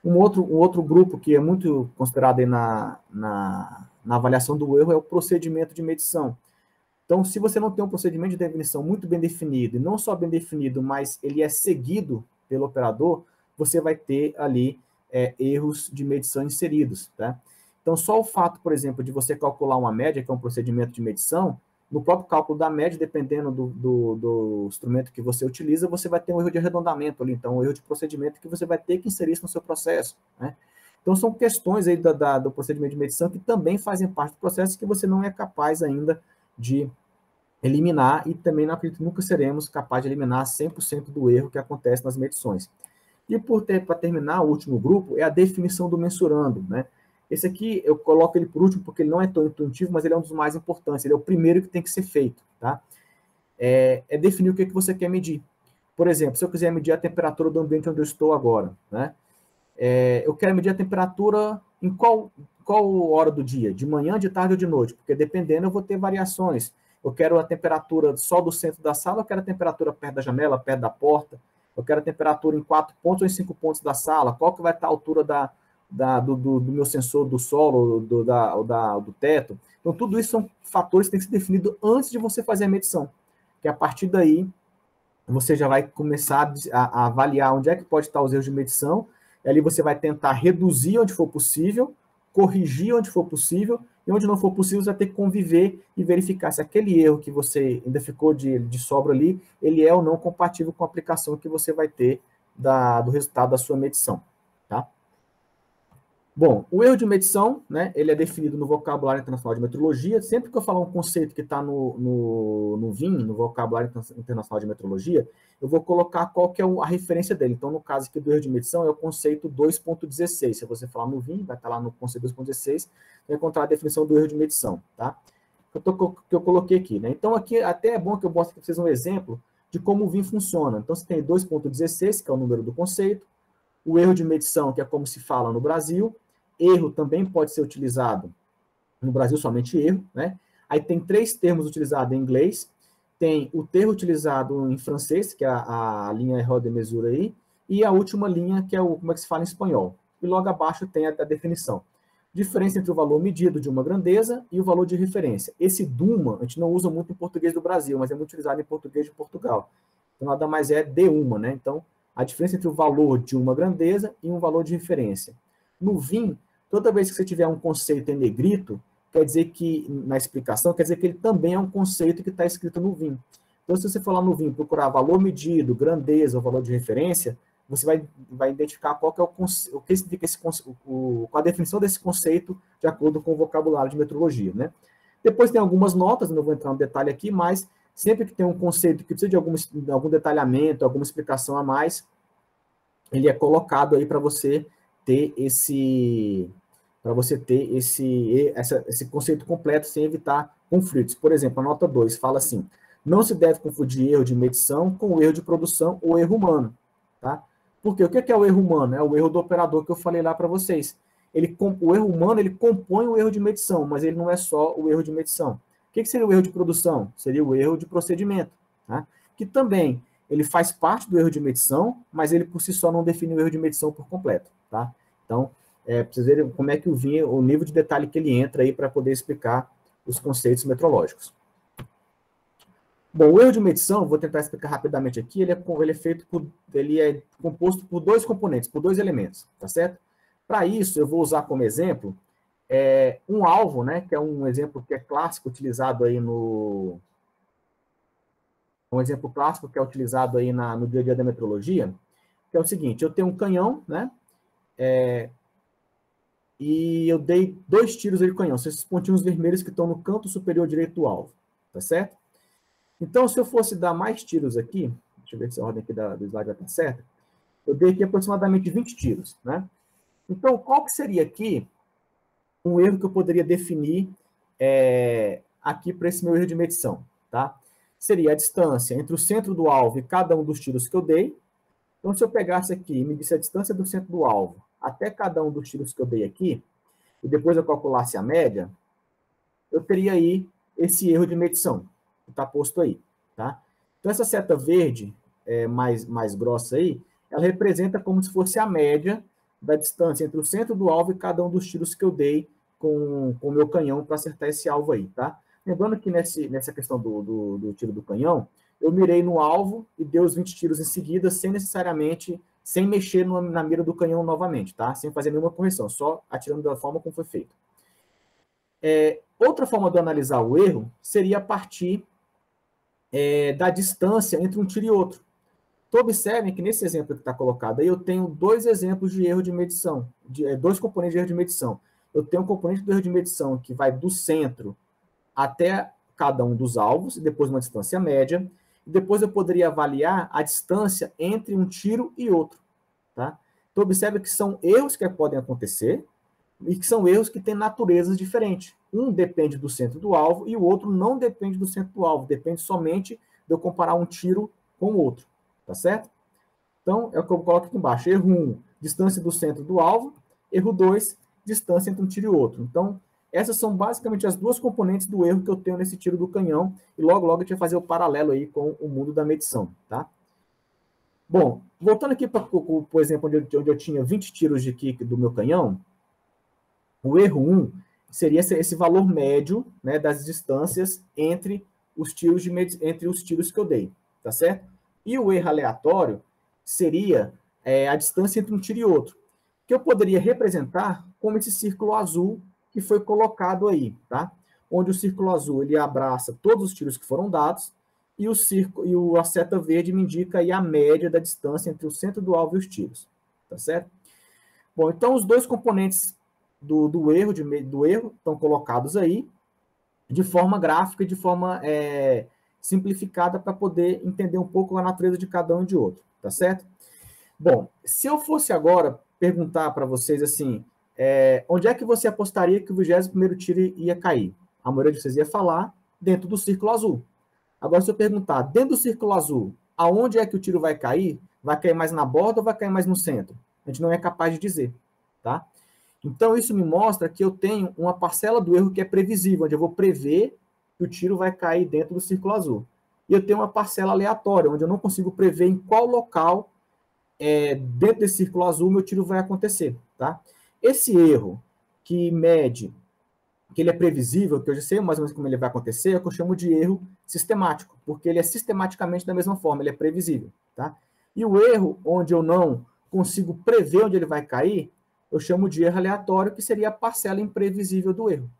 Um outro grupo que é muito considerado aí na avaliação do erro é o procedimento de medição. Então, se você não tem um procedimento de definição muito bem definido, e não só bem definido, mas ele é seguido pelo operador, você vai ter ali erros de medição inseridos, tá? Então, só o fato, por exemplo, de você calcular uma média, que é um procedimento de medição, no próprio cálculo da média, dependendo do instrumento que você utiliza, você vai ter um erro de arredondamento ali, então um erro de procedimento que você vai ter que inserir isso no seu processo, né? Então, são questões aí do procedimento de medição que também fazem parte do processo que você não é capaz ainda de eliminar e também não acredito que nunca seremos capazes de eliminar 100% do erro que acontece nas medições. E para terminar, o último grupo é a definição do mensurando, né? Esse aqui eu coloco ele por último porque ele não é tão intuitivo, mas ele é um dos mais importantes, ele é o primeiro que tem que ser feito, tá? É definir o que você quer medir. Por exemplo, se eu quiser medir a temperatura do ambiente onde eu estou agora, né? Eu quero medir a temperatura em qual hora do dia? De manhã, de tarde ou de noite? Porque dependendo eu vou ter variações. Eu quero a temperatura só do centro da sala, eu quero a temperatura perto da janela, perto da porta, eu quero a temperatura em 4 pontos ou em 5 pontos da sala, qual que vai estar a altura do meu sensor do solo, do teto. Então, tudo isso são fatores que têm que ser definidos antes de você fazer a medição. Que a partir daí, você já vai começar a avaliar onde é que pode estar os erros de medição, e ali você vai tentar reduzir onde for possível, corrigir onde for possível, e onde não for possível, você vai ter que conviver e verificar se aquele erro que você ainda ficou de sobra ali, ele é ou não compatível com a aplicação que você vai ter do resultado da sua medição, tá? Bom, o erro de medição, né, ele é definido no vocabulário internacional de metrologia. Sempre que eu falar um conceito que está no VIM, no vocabulário internacional de metrologia, eu vou colocar qual que é a referência dele. Então, no caso aqui do erro de medição, é o conceito 2.16. Se você falar no VIM, vai estar lá no conceito 2.16, vai encontrar a definição do erro de medição, tá? que eu coloquei aqui, né? Então, aqui até é bom que eu mostre para vocês um exemplo de como o VIM funciona. Então, você tem 2.16, que é o número do conceito, o erro de medição, que é como se fala no Brasil, erro também pode ser utilizado no Brasil, somente erro, né? Aí tem 3 termos utilizados em inglês, tem o termo utilizado em francês, que é a linha erro de mesura aí, e a última linha, que é o como é que se fala em espanhol. E logo abaixo tem a definição. Diferença entre o valor medido de uma grandeza e o valor de referência. Esse DUMA, a gente não usa muito em português do Brasil, mas é muito utilizado em português de Portugal. Então, nada mais é de uma, né? Então, a diferença entre o valor de uma grandeza e um valor de referência. No VIM, toda vez que você tiver um conceito em negrito, quer dizer que, na explicação, quer dizer que ele também é um conceito que está escrito no VIM. Então, se você for lá no VIM procurar valor medido, grandeza ou valor de referência, você vai identificar qual que é o que significa qual a definição desse conceito de acordo com o vocabulário de metrologia, né? Depois tem algumas notas, não vou entrar no detalhe aqui, mas sempre que tem um conceito que precisa de algum detalhamento, alguma explicação a mais, ele é colocado aí para você ter esse conceito completo sem evitar conflitos. Por exemplo, a nota 2 fala assim: não se deve confundir erro de medição com o erro de produção ou erro humano, tá? Porque o que é o erro humano? É o erro do operador que eu falei lá para vocês. O erro humano, ele compõe o erro de medição, mas ele não é só o erro de medição. O que seria o erro de produção? Seria o erro de procedimento, tá? Que também ele faz parte do erro de medição, mas ele por si só não define o erro de medição por completo, tá? Então, para vocês verem como é que o nível de detalhe que ele entra aí para poder explicar os conceitos metrológicos. Bom, o erro de medição, vou tentar explicar rapidamente aqui, ele é composto por 2 componentes, por 2 elementos, tá certo? Para isso, eu vou usar como exemplo um alvo, né, que é um exemplo que é clássico, utilizado aí no no dia a dia da metrologia, que é o seguinte: eu tenho um canhão, né, e eu dei 2 tiros de canhão, são esses pontinhos vermelhos que estão no canto superior direito do alvo, tá certo? Então, se eu fosse dar mais tiros aqui, deixa eu ver se a ordem aqui do slide vai estar certa, eu dei aqui aproximadamente 20 tiros, né? Então, qual que seria aqui um erro que eu poderia definir aqui para esse meu erro de medição, tá? Seria a distância entre o centro do alvo e cada um dos tiros que eu dei. Então, se eu pegasse aqui e medisse a distância do centro do alvo até cada um dos tiros que eu dei aqui, e depois eu calculasse a média, eu teria aí esse erro de medição que está posto aí, tá? Então, essa seta verde mais grossa aí, ela representa como se fosse a média da distância entre o centro do alvo e cada um dos tiros que eu dei com o meu canhão para acertar esse alvo aí, tá? Lembrando que nessa questão do tiro do canhão, eu mirei no alvo e dei os 20 tiros em seguida, sem mexer na mira do canhão novamente, tá? Sem fazer nenhuma correção, só atirando da forma como foi feito. Outra forma de analisar o erro seria a partir da distância entre um tiro e outro. Então, observem que nesse exemplo que está colocado aí, eu tenho 2 exemplos de erro de medição, 2 componentes de erro de medição. Eu tenho um componente do erro de medição que vai do centro até cada um dos alvos, e depois uma distância média, e depois eu poderia avaliar a distância entre um tiro e outro, tá? Então, observe que são erros que podem acontecer, e que são erros que têm naturezas diferentes. Um depende do centro do alvo, e o outro não depende do centro do alvo, depende somente de eu comparar um tiro com o outro, tá certo? Então, é o que eu coloco aqui embaixo. Erro 1, distância do centro do alvo. Erro 2, distância entre um tiro e outro. Então, essas são basicamente as 2 componentes do erro que eu tenho nesse tiro do canhão, e logo a gente vai fazer o paralelo aí com o mundo da medição, tá? Bom, voltando aqui para o exemplo onde eu tinha 20 tiros de kick do meu canhão, o erro 1 seria esse valor médio, né, das distâncias entre os tiros que eu dei, tá certo? E o erro aleatório seria a distância entre um tiro e outro, que eu poderia representar como esse círculo azul que foi colocado aí, tá? Onde o círculo azul ele abraça todos os tiros que foram dados, e a seta verde me indica aí a média da distância entre o centro do alvo e os tiros, tá certo? Bom, então os 2 componentes do erro estão colocados aí de forma gráfica, de forma simplificada, para poder entender um pouco a natureza de cada um e de outro, tá certo? Bom, se eu fosse agora perguntar para vocês assim, onde é que você apostaria que o 21º tiro ia cair? A maioria de vocês ia falar dentro do círculo azul. Agora, se eu perguntar, dentro do círculo azul, aonde é que o tiro vai cair? Vai cair mais na borda ou vai cair mais no centro? A gente não é capaz de dizer, tá? Então, isso me mostra que eu tenho uma parcela do erro que é previsível, onde eu vou prever que o tiro vai cair dentro do círculo azul. E eu tenho uma parcela aleatória, onde eu não consigo prever em qual local, dentro desse círculo azul, meu tiro vai acontecer, tá? Esse erro que mede, que ele é previsível, que eu já sei mais ou menos como ele vai acontecer, é o que eu chamo de erro sistemático, porque ele é sistematicamente da mesma forma, ele é previsível, tá? E o erro onde eu não consigo prever onde ele vai cair, eu chamo de erro aleatório, que seria a parcela imprevisível do erro,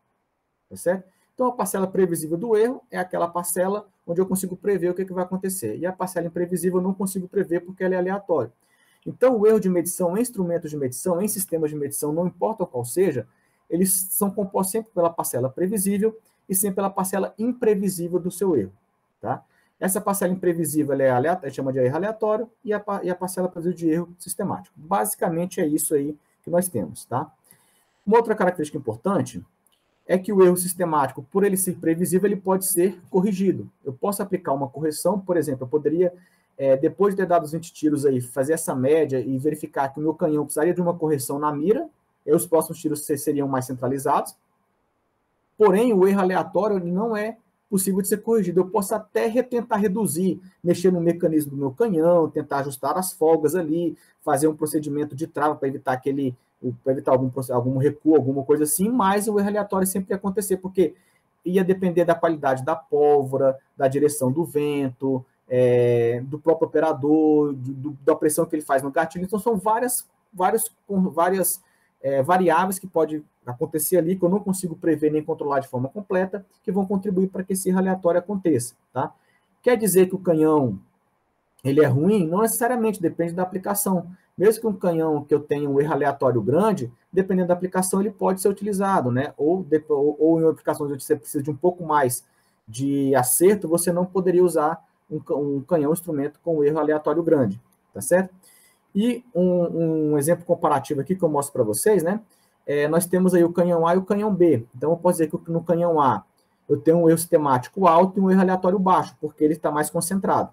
tá certo? Então, a parcela previsível do erro é aquela parcela onde eu consigo prever o que vai acontecer. E a parcela imprevisível eu não consigo prever porque ela é aleatória. Então, o erro de medição em instrumentos de medição, em sistemas de medição, não importa qual seja, eles são compostos sempre pela parcela previsível e sempre pela parcela imprevisível do seu erro, tá? Essa parcela imprevisível ela é aleatória, a gente chama de erro aleatório, e a parcela previsível de erro sistemático. Basicamente é isso aí que nós temos, tá? Uma outra característica importante é que o erro sistemático, por ele ser previsível, ele pode ser corrigido. Eu posso aplicar uma correção, por exemplo, eu poderia, depois de ter dado os 20 tiros aí, fazer essa média e verificar que o meu canhão precisaria de uma correção na mira, e os próximos tiros seriam mais centralizados. Porém, o erro aleatório ele não é possível de ser corrigido. Eu posso até tentar reduzir, mexer no mecanismo do meu canhão, tentar ajustar as folgas ali, fazer um procedimento de trava para evitar algum recuo, alguma coisa assim, mas o erro aleatório sempre ia acontecer, porque ia depender da qualidade da pólvora, da direção do vento, do próprio operador, da pressão que ele faz no gatilho. Então, são várias variáveis que pode acontecer ali, que eu não consigo prever nem controlar de forma completa, que vão contribuir para que esse erro aleatório aconteça, tá? Quer dizer que o canhão ele é ruim? Não necessariamente, depende da aplicação. Mesmo que um canhão que eu tenha um erro aleatório grande, dependendo da aplicação, ele pode ser utilizado, né? Ou em aplicações onde você precisa de um pouco mais de acerto, você não poderia usar um canhão, um instrumento com erro aleatório grande, tá certo? E um exemplo comparativo aqui que eu mostro para vocês, né? Nós temos aí o canhão A e o canhão B. Então, eu posso dizer que no canhão A eu tenho um erro sistemático alto e um erro aleatório baixo, porque ele está mais concentrado.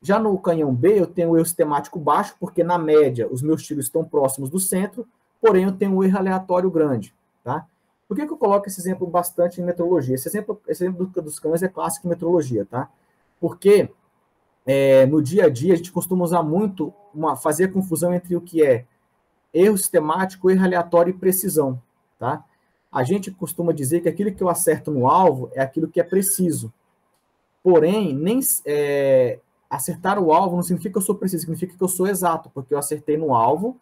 Já no canhão B, eu tenho um erro sistemático baixo, porque na média os meus tiros estão próximos do centro, porém eu tenho um erro aleatório grande, tá? Por que eu coloco esse exemplo bastante em metrologia? Esse exemplo dos canhões é clássico em metrologia, tá? Porque no dia a dia a gente costuma usar muito, fazer a confusão entre o que é erro sistemático, erro aleatório e precisão, tá? A gente costuma dizer que aquilo que eu acerto no alvo é aquilo que é preciso. Porém, acertar o alvo não significa que eu sou preciso, significa que eu sou exato, porque eu acertei no alvo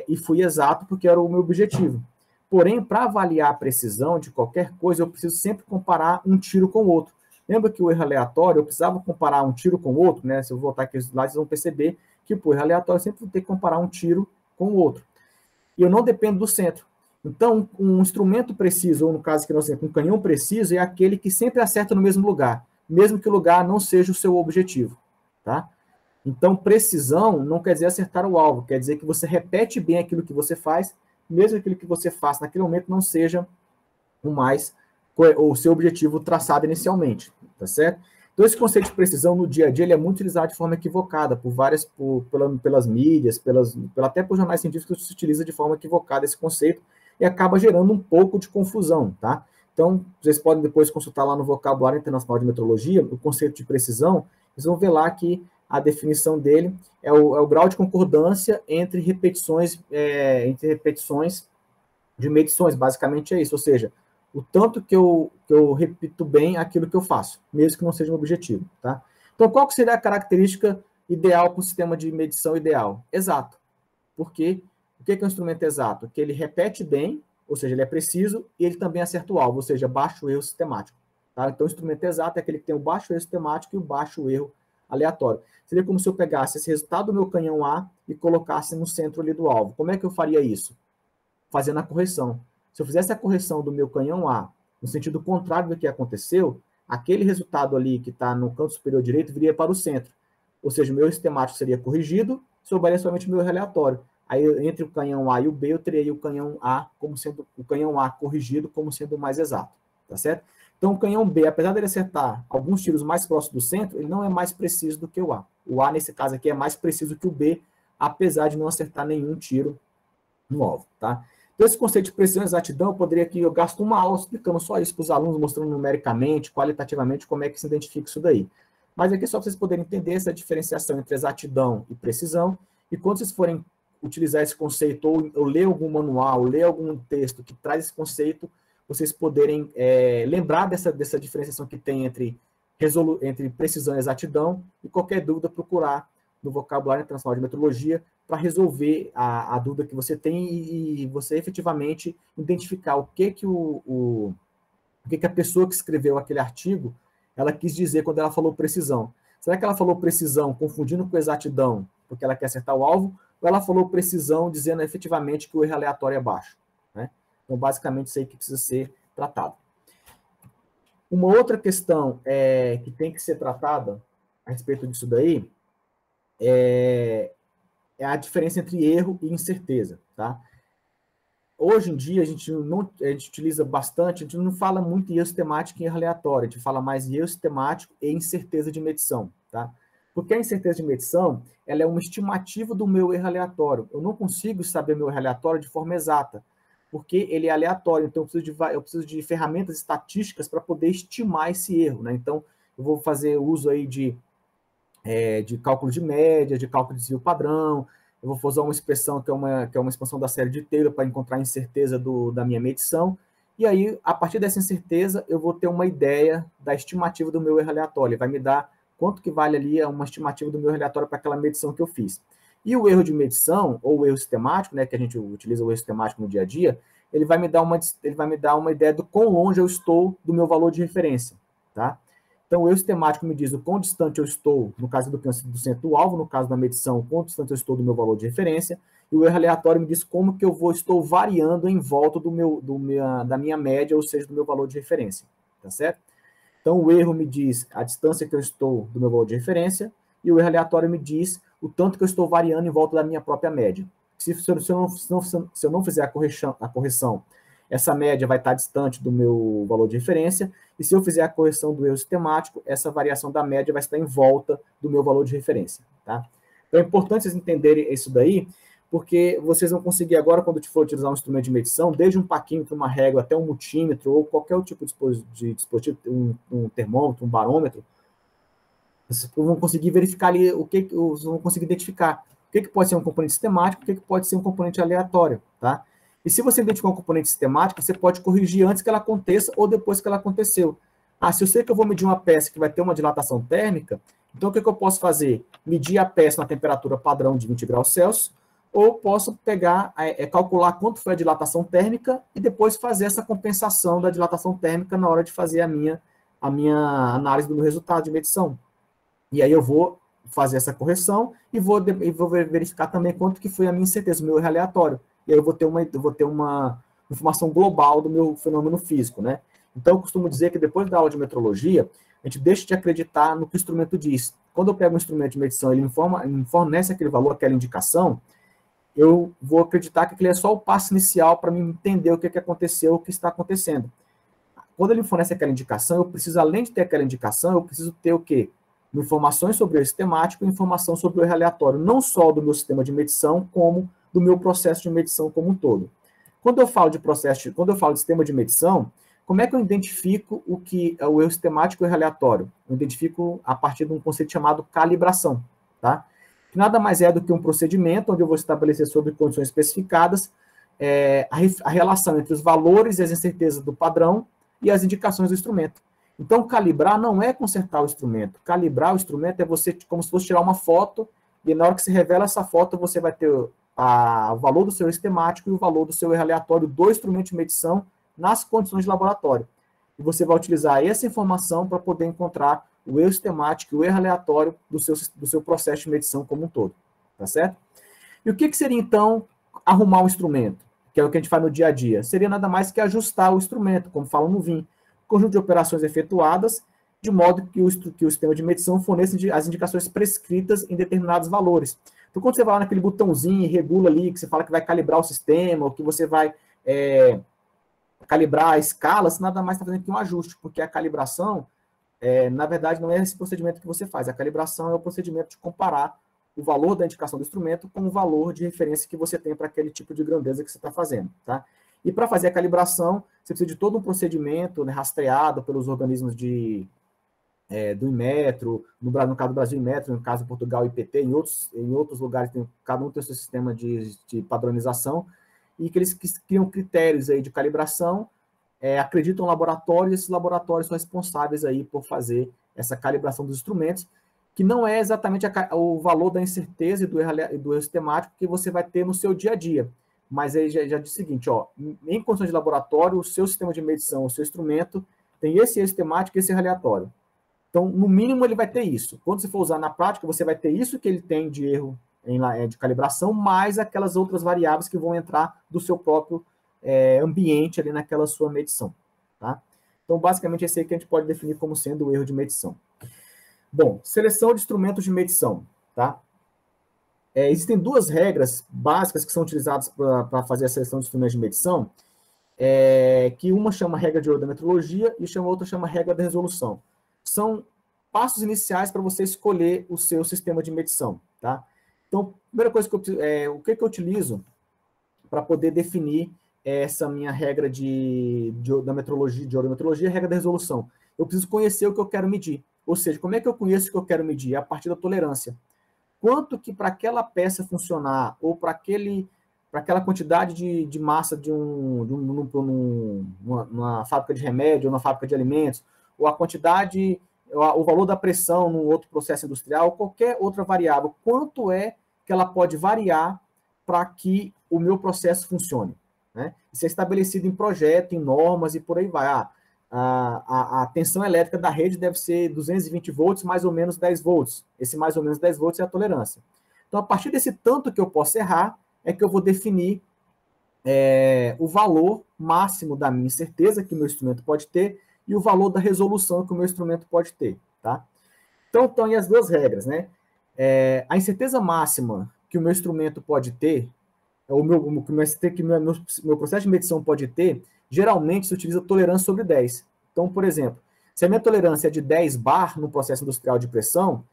e fui exato porque era o meu objetivo. Porém, para avaliar a precisão de qualquer coisa, eu preciso sempre comparar um tiro com o outro. Lembra que o erro aleatório, eu precisava comparar um tiro com o outro, né? Se eu voltar aqui lá, vocês vão perceber que o erro aleatório eu sempre vou ter que comparar um tiro com o outro. E eu não dependo do centro. Então, um instrumento preciso, ou no caso que nós temos, um canhão preciso, é aquele que sempre acerta no mesmo lugar, mesmo que o lugar não seja o seu objetivo, tá? Então, precisão não quer dizer acertar o alvo, quer dizer que você repete bem aquilo que você faz, mesmo aquilo que você faz naquele momento não seja o seu objetivo traçado inicialmente, tá certo? Então, esse conceito de precisão no dia a dia ele é muito utilizado de forma equivocada pelas mídias, até por jornais científicos se utiliza de forma equivocada esse conceito e acaba gerando um pouco de confusão, tá? Então, vocês podem depois consultar lá no Vocabulário Internacional de Metrologia, o conceito de precisão, vocês vão ver lá que a definição dele é o grau de concordância entre repetições de medições, basicamente é isso, ou seja, o tanto que eu repito bem aquilo que eu faço, mesmo que não seja um objetivo, tá? Então, qual que seria a característica ideal para o sistema de medição ideal? Exato. Porque o que é um instrumento exato? Que ele repete bem, ou seja, ele é preciso, e ele também acerta o alvo, ou seja, baixo erro sistemático. Tá? Então, o instrumento exato é aquele que tem o baixo erro sistemático e o baixo erro aleatório. Seria como se eu pegasse esse resultado do meu canhão A e colocasse no centro ali do alvo. Como é que eu faria isso? Fazendo a correção. Se eu fizesse a correção do meu canhão A no sentido contrário do que aconteceu, aquele resultado ali que está no canto superior direito viria para o centro. Ou seja, o meu sistemático seria corrigido, sobraria somente o meu aleatório. Aí, entre o canhão A e o B, eu teria o canhão A como sendo o canhão A corrigido como sendo o mais exato. tá certo? Então, o canhão B, apesar dele acertar alguns tiros mais próximos do centro, ele não é mais preciso do que o A. O A, nesse caso aqui, é mais preciso que o B, apesar de não acertar nenhum tiro no alvo, tá? Então, esse conceito de precisão e exatidão, eu gasto uma aula explicando só isso para os alunos, mostrando numericamente, qualitativamente, como é que se identifica isso daí. Mas aqui é só para vocês poderem entender essa diferenciação entre exatidão e precisão, e quando vocês forem utilizar esse conceito, ou ler algum manual, ou ler algum texto que traz esse conceito, vocês poderem lembrar dessa diferenciação que tem entre precisão e exatidão, e qualquer dúvida procurar no vocabulário internacional de metrologia para resolver a dúvida que você tem e você efetivamente identificar o que a pessoa que escreveu aquele artigo ela quis dizer quando ela falou precisão. Será que ela falou precisão confundindo com exatidão porque ela quer acertar o alvo, ou ela falou precisão dizendo efetivamente que o erro aleatório é baixo, né? Então, basicamente, isso aí que precisa ser tratado. Uma outra questão que tem que ser tratada a respeito disso daí é a diferença entre erro e incerteza, tá? Hoje em dia, a gente utiliza bastante, a gente não fala muito em erro sistemático e erro aleatório, a gente fala mais em erro sistemático e incerteza de medição, tá? Porque a incerteza de medição, ela é uma estimativa do meu erro aleatório. Eu não consigo saber meu erro aleatório de forma exata, porque ele é aleatório, então eu preciso de ferramentas estatísticas para poder estimar esse erro, né? Então, eu vou fazer uso aí de cálculo de média, de cálculo de desvio padrão, eu vou usar uma expressão que é uma expansão da série de Taylor para encontrar a incerteza da minha medição, e aí, a partir dessa incerteza, eu vou ter uma ideia da estimativa do meu erro aleatório, ele vai me dar quanto que vale ali uma estimativa do meu erro aleatório para aquela medição que eu fiz. E o erro de medição, ou o erro sistemático, né, que a gente utiliza o erro sistemático no dia a dia, ele vai me dar uma ideia do quão longe eu estou do meu valor de referência, tá? Então, o erro sistemático me diz o quão distante eu estou, no caso do centro do alvo, no caso da medição, o quão distante eu estou do meu valor de referência, e o erro aleatório me diz como que estou variando em volta da minha média, ou seja, do meu valor de referência, tá certo? Então, o erro me diz a distância que eu estou do meu valor de referência, e o erro aleatório me diz o tanto que eu estou variando em volta da minha própria média. Se eu não fizer a correção, essa média vai estar distante do meu valor de referência, e se eu fizer a correção do erro sistemático, essa variação da média vai estar em volta do meu valor de referência, tá? Então, é importante vocês entenderem isso daí, porque vocês vão conseguir agora, quando for utilizar um instrumento de medição, desde um paquímetro, uma régua, até um multímetro, ou qualquer tipo de dispositivo, um termômetro, um barômetro, vocês vão conseguir verificar ali vão conseguir identificar o que pode ser um componente sistemático, o que pode ser um componente aleatório, tá? E se você identificar um componente sistemático, você pode corrigir antes que ela aconteça ou depois que ela aconteceu. Se eu sei que eu vou medir uma peça que vai ter uma dilatação térmica, então o que eu posso fazer? Medir a peça na temperatura padrão de 20 graus Celsius, ou posso pegar, calcular quanto foi a dilatação térmica e depois fazer essa compensação da dilatação térmica na hora de fazer a minha análise do meu resultado de medição. E aí eu vou fazer essa correção e vou verificar também quanto que foi a minha incerteza, o meu erro aleatório. E aí eu vou ter uma informação global do meu fenômeno físico, né? Então, eu costumo dizer que depois da aula de metrologia, a gente deixa de acreditar no que o instrumento diz. Quando eu pego um instrumento de medição, ele me fornece aquele valor, aquela indicação, eu vou acreditar que aquele é só o passo inicial para mim entender o que aconteceu, o que está acontecendo. Quando ele me fornece aquela indicação, eu preciso, além de ter aquela indicação, eu preciso ter o quê? Informações sobre o erro sistemático e informação sobre o erro aleatório, não só do meu sistema de medição, como do meu processo de medição como um todo. Quando eu falo de sistema de medição, como é que eu identifico o erro sistemático e o erro aleatório? Eu identifico a partir de um conceito chamado calibração, tá? Que nada mais é do que um procedimento onde eu vou estabelecer sobre condições especificadas a relação entre os valores e as incertezas do padrão e as indicações do instrumento. Então, calibrar não é consertar o instrumento. Calibrar o instrumento é você, como se fosse tirar uma foto, e na hora que se revela essa foto, você vai ter o valor do seu erro sistemático e o valor do seu erro aleatório do instrumento de medição nas condições de laboratório. E você vai utilizar essa informação para poder encontrar o erro sistemático e o erro aleatório do seu processo de medição como um todo. Tá certo? E o que seria, então, arrumar um instrumento? Que é o que a gente faz no dia a dia. Seria nada mais que ajustar o instrumento, como falam no VIN. Conjunto de operações efetuadas, de modo que o sistema de medição forneça as indicações prescritas em determinados valores. Então, quando você vai lá naquele botãozinho e regula ali, que você fala que vai calibrar o sistema, ou que você vai calibrar a escala, você nada mais está fazendo que um ajuste, porque a calibração, na verdade, não é esse procedimento que você faz. A calibração é o procedimento de comparar o valor da indicação do instrumento com o valor de referência que você tem para aquele tipo de grandeza que você está fazendo, tá? E para fazer a calibração, você precisa de todo um procedimento, né, rastreado pelos organismos do Inmetro, no caso do Brasil, Inmetro, no caso de Portugal, IPT, em outros lugares, cada um tem o seu sistema de padronização, e que eles criam critérios aí de calibração, acreditam em laboratórios, e esses laboratórios são responsáveis aí por fazer essa calibração dos instrumentos, que não é exatamente o valor da incerteza e do erro sistemático que você vai ter no seu dia a dia. Mas aí já diz o seguinte, ó, em condições de laboratório, o seu sistema de medição, o seu instrumento, tem esse erro sistemático e esse erro aleatório. Então, no mínimo, ele vai ter isso. Quando você for usar na prática, você vai ter isso que ele tem de erro de calibração, mais aquelas outras variáveis que vão entrar do seu próprio ambiente ali naquela sua medição. Tá? Então, basicamente, esse aí que a gente pode definir como sendo o erro de medição. Bom, seleção de instrumentos de medição. Tá? Existem duas regras básicas que são utilizadas para fazer a seleção de instrumentos de medição, que uma chama regra de odonmetrologia e outra chama regra da resolução. São passos iniciais para você escolher o seu sistema de medição, tá? Então, primeira coisa o que eu utilizo para poder definir essa minha regra de odonmetrologia, regra da resolução? Eu preciso conhecer o que eu quero medir. Ou seja, como é que eu conheço o que eu quero medir? É a partir da tolerância. Quanto que para aquela peça funcionar, ou para aquela quantidade de massa numa fábrica de remédio, ou na fábrica de alimentos, ou a quantidade, o valor da pressão num outro processo industrial, qualquer outra variável, quanto é que ela pode variar para que o meu processo funcione, né? Isso é estabelecido em projeto, em normas e por aí vai. A tensão elétrica da rede deve ser 220 volts, mais ou menos 10 volts. Esse mais ou menos 10 volts é a tolerância. Então, a partir desse tanto que eu posso errar, é que eu vou definir o valor máximo da minha incerteza que o meu instrumento pode ter e o valor da resolução que o meu instrumento pode ter, tá? Então, estão aí as duas regras, né? A incerteza máxima que o meu instrumento pode ter, meu processo de medição pode ter, geralmente se utiliza tolerância sobre 10. Então, por exemplo, se a minha tolerância é de 10 bar no processo industrial de pressão,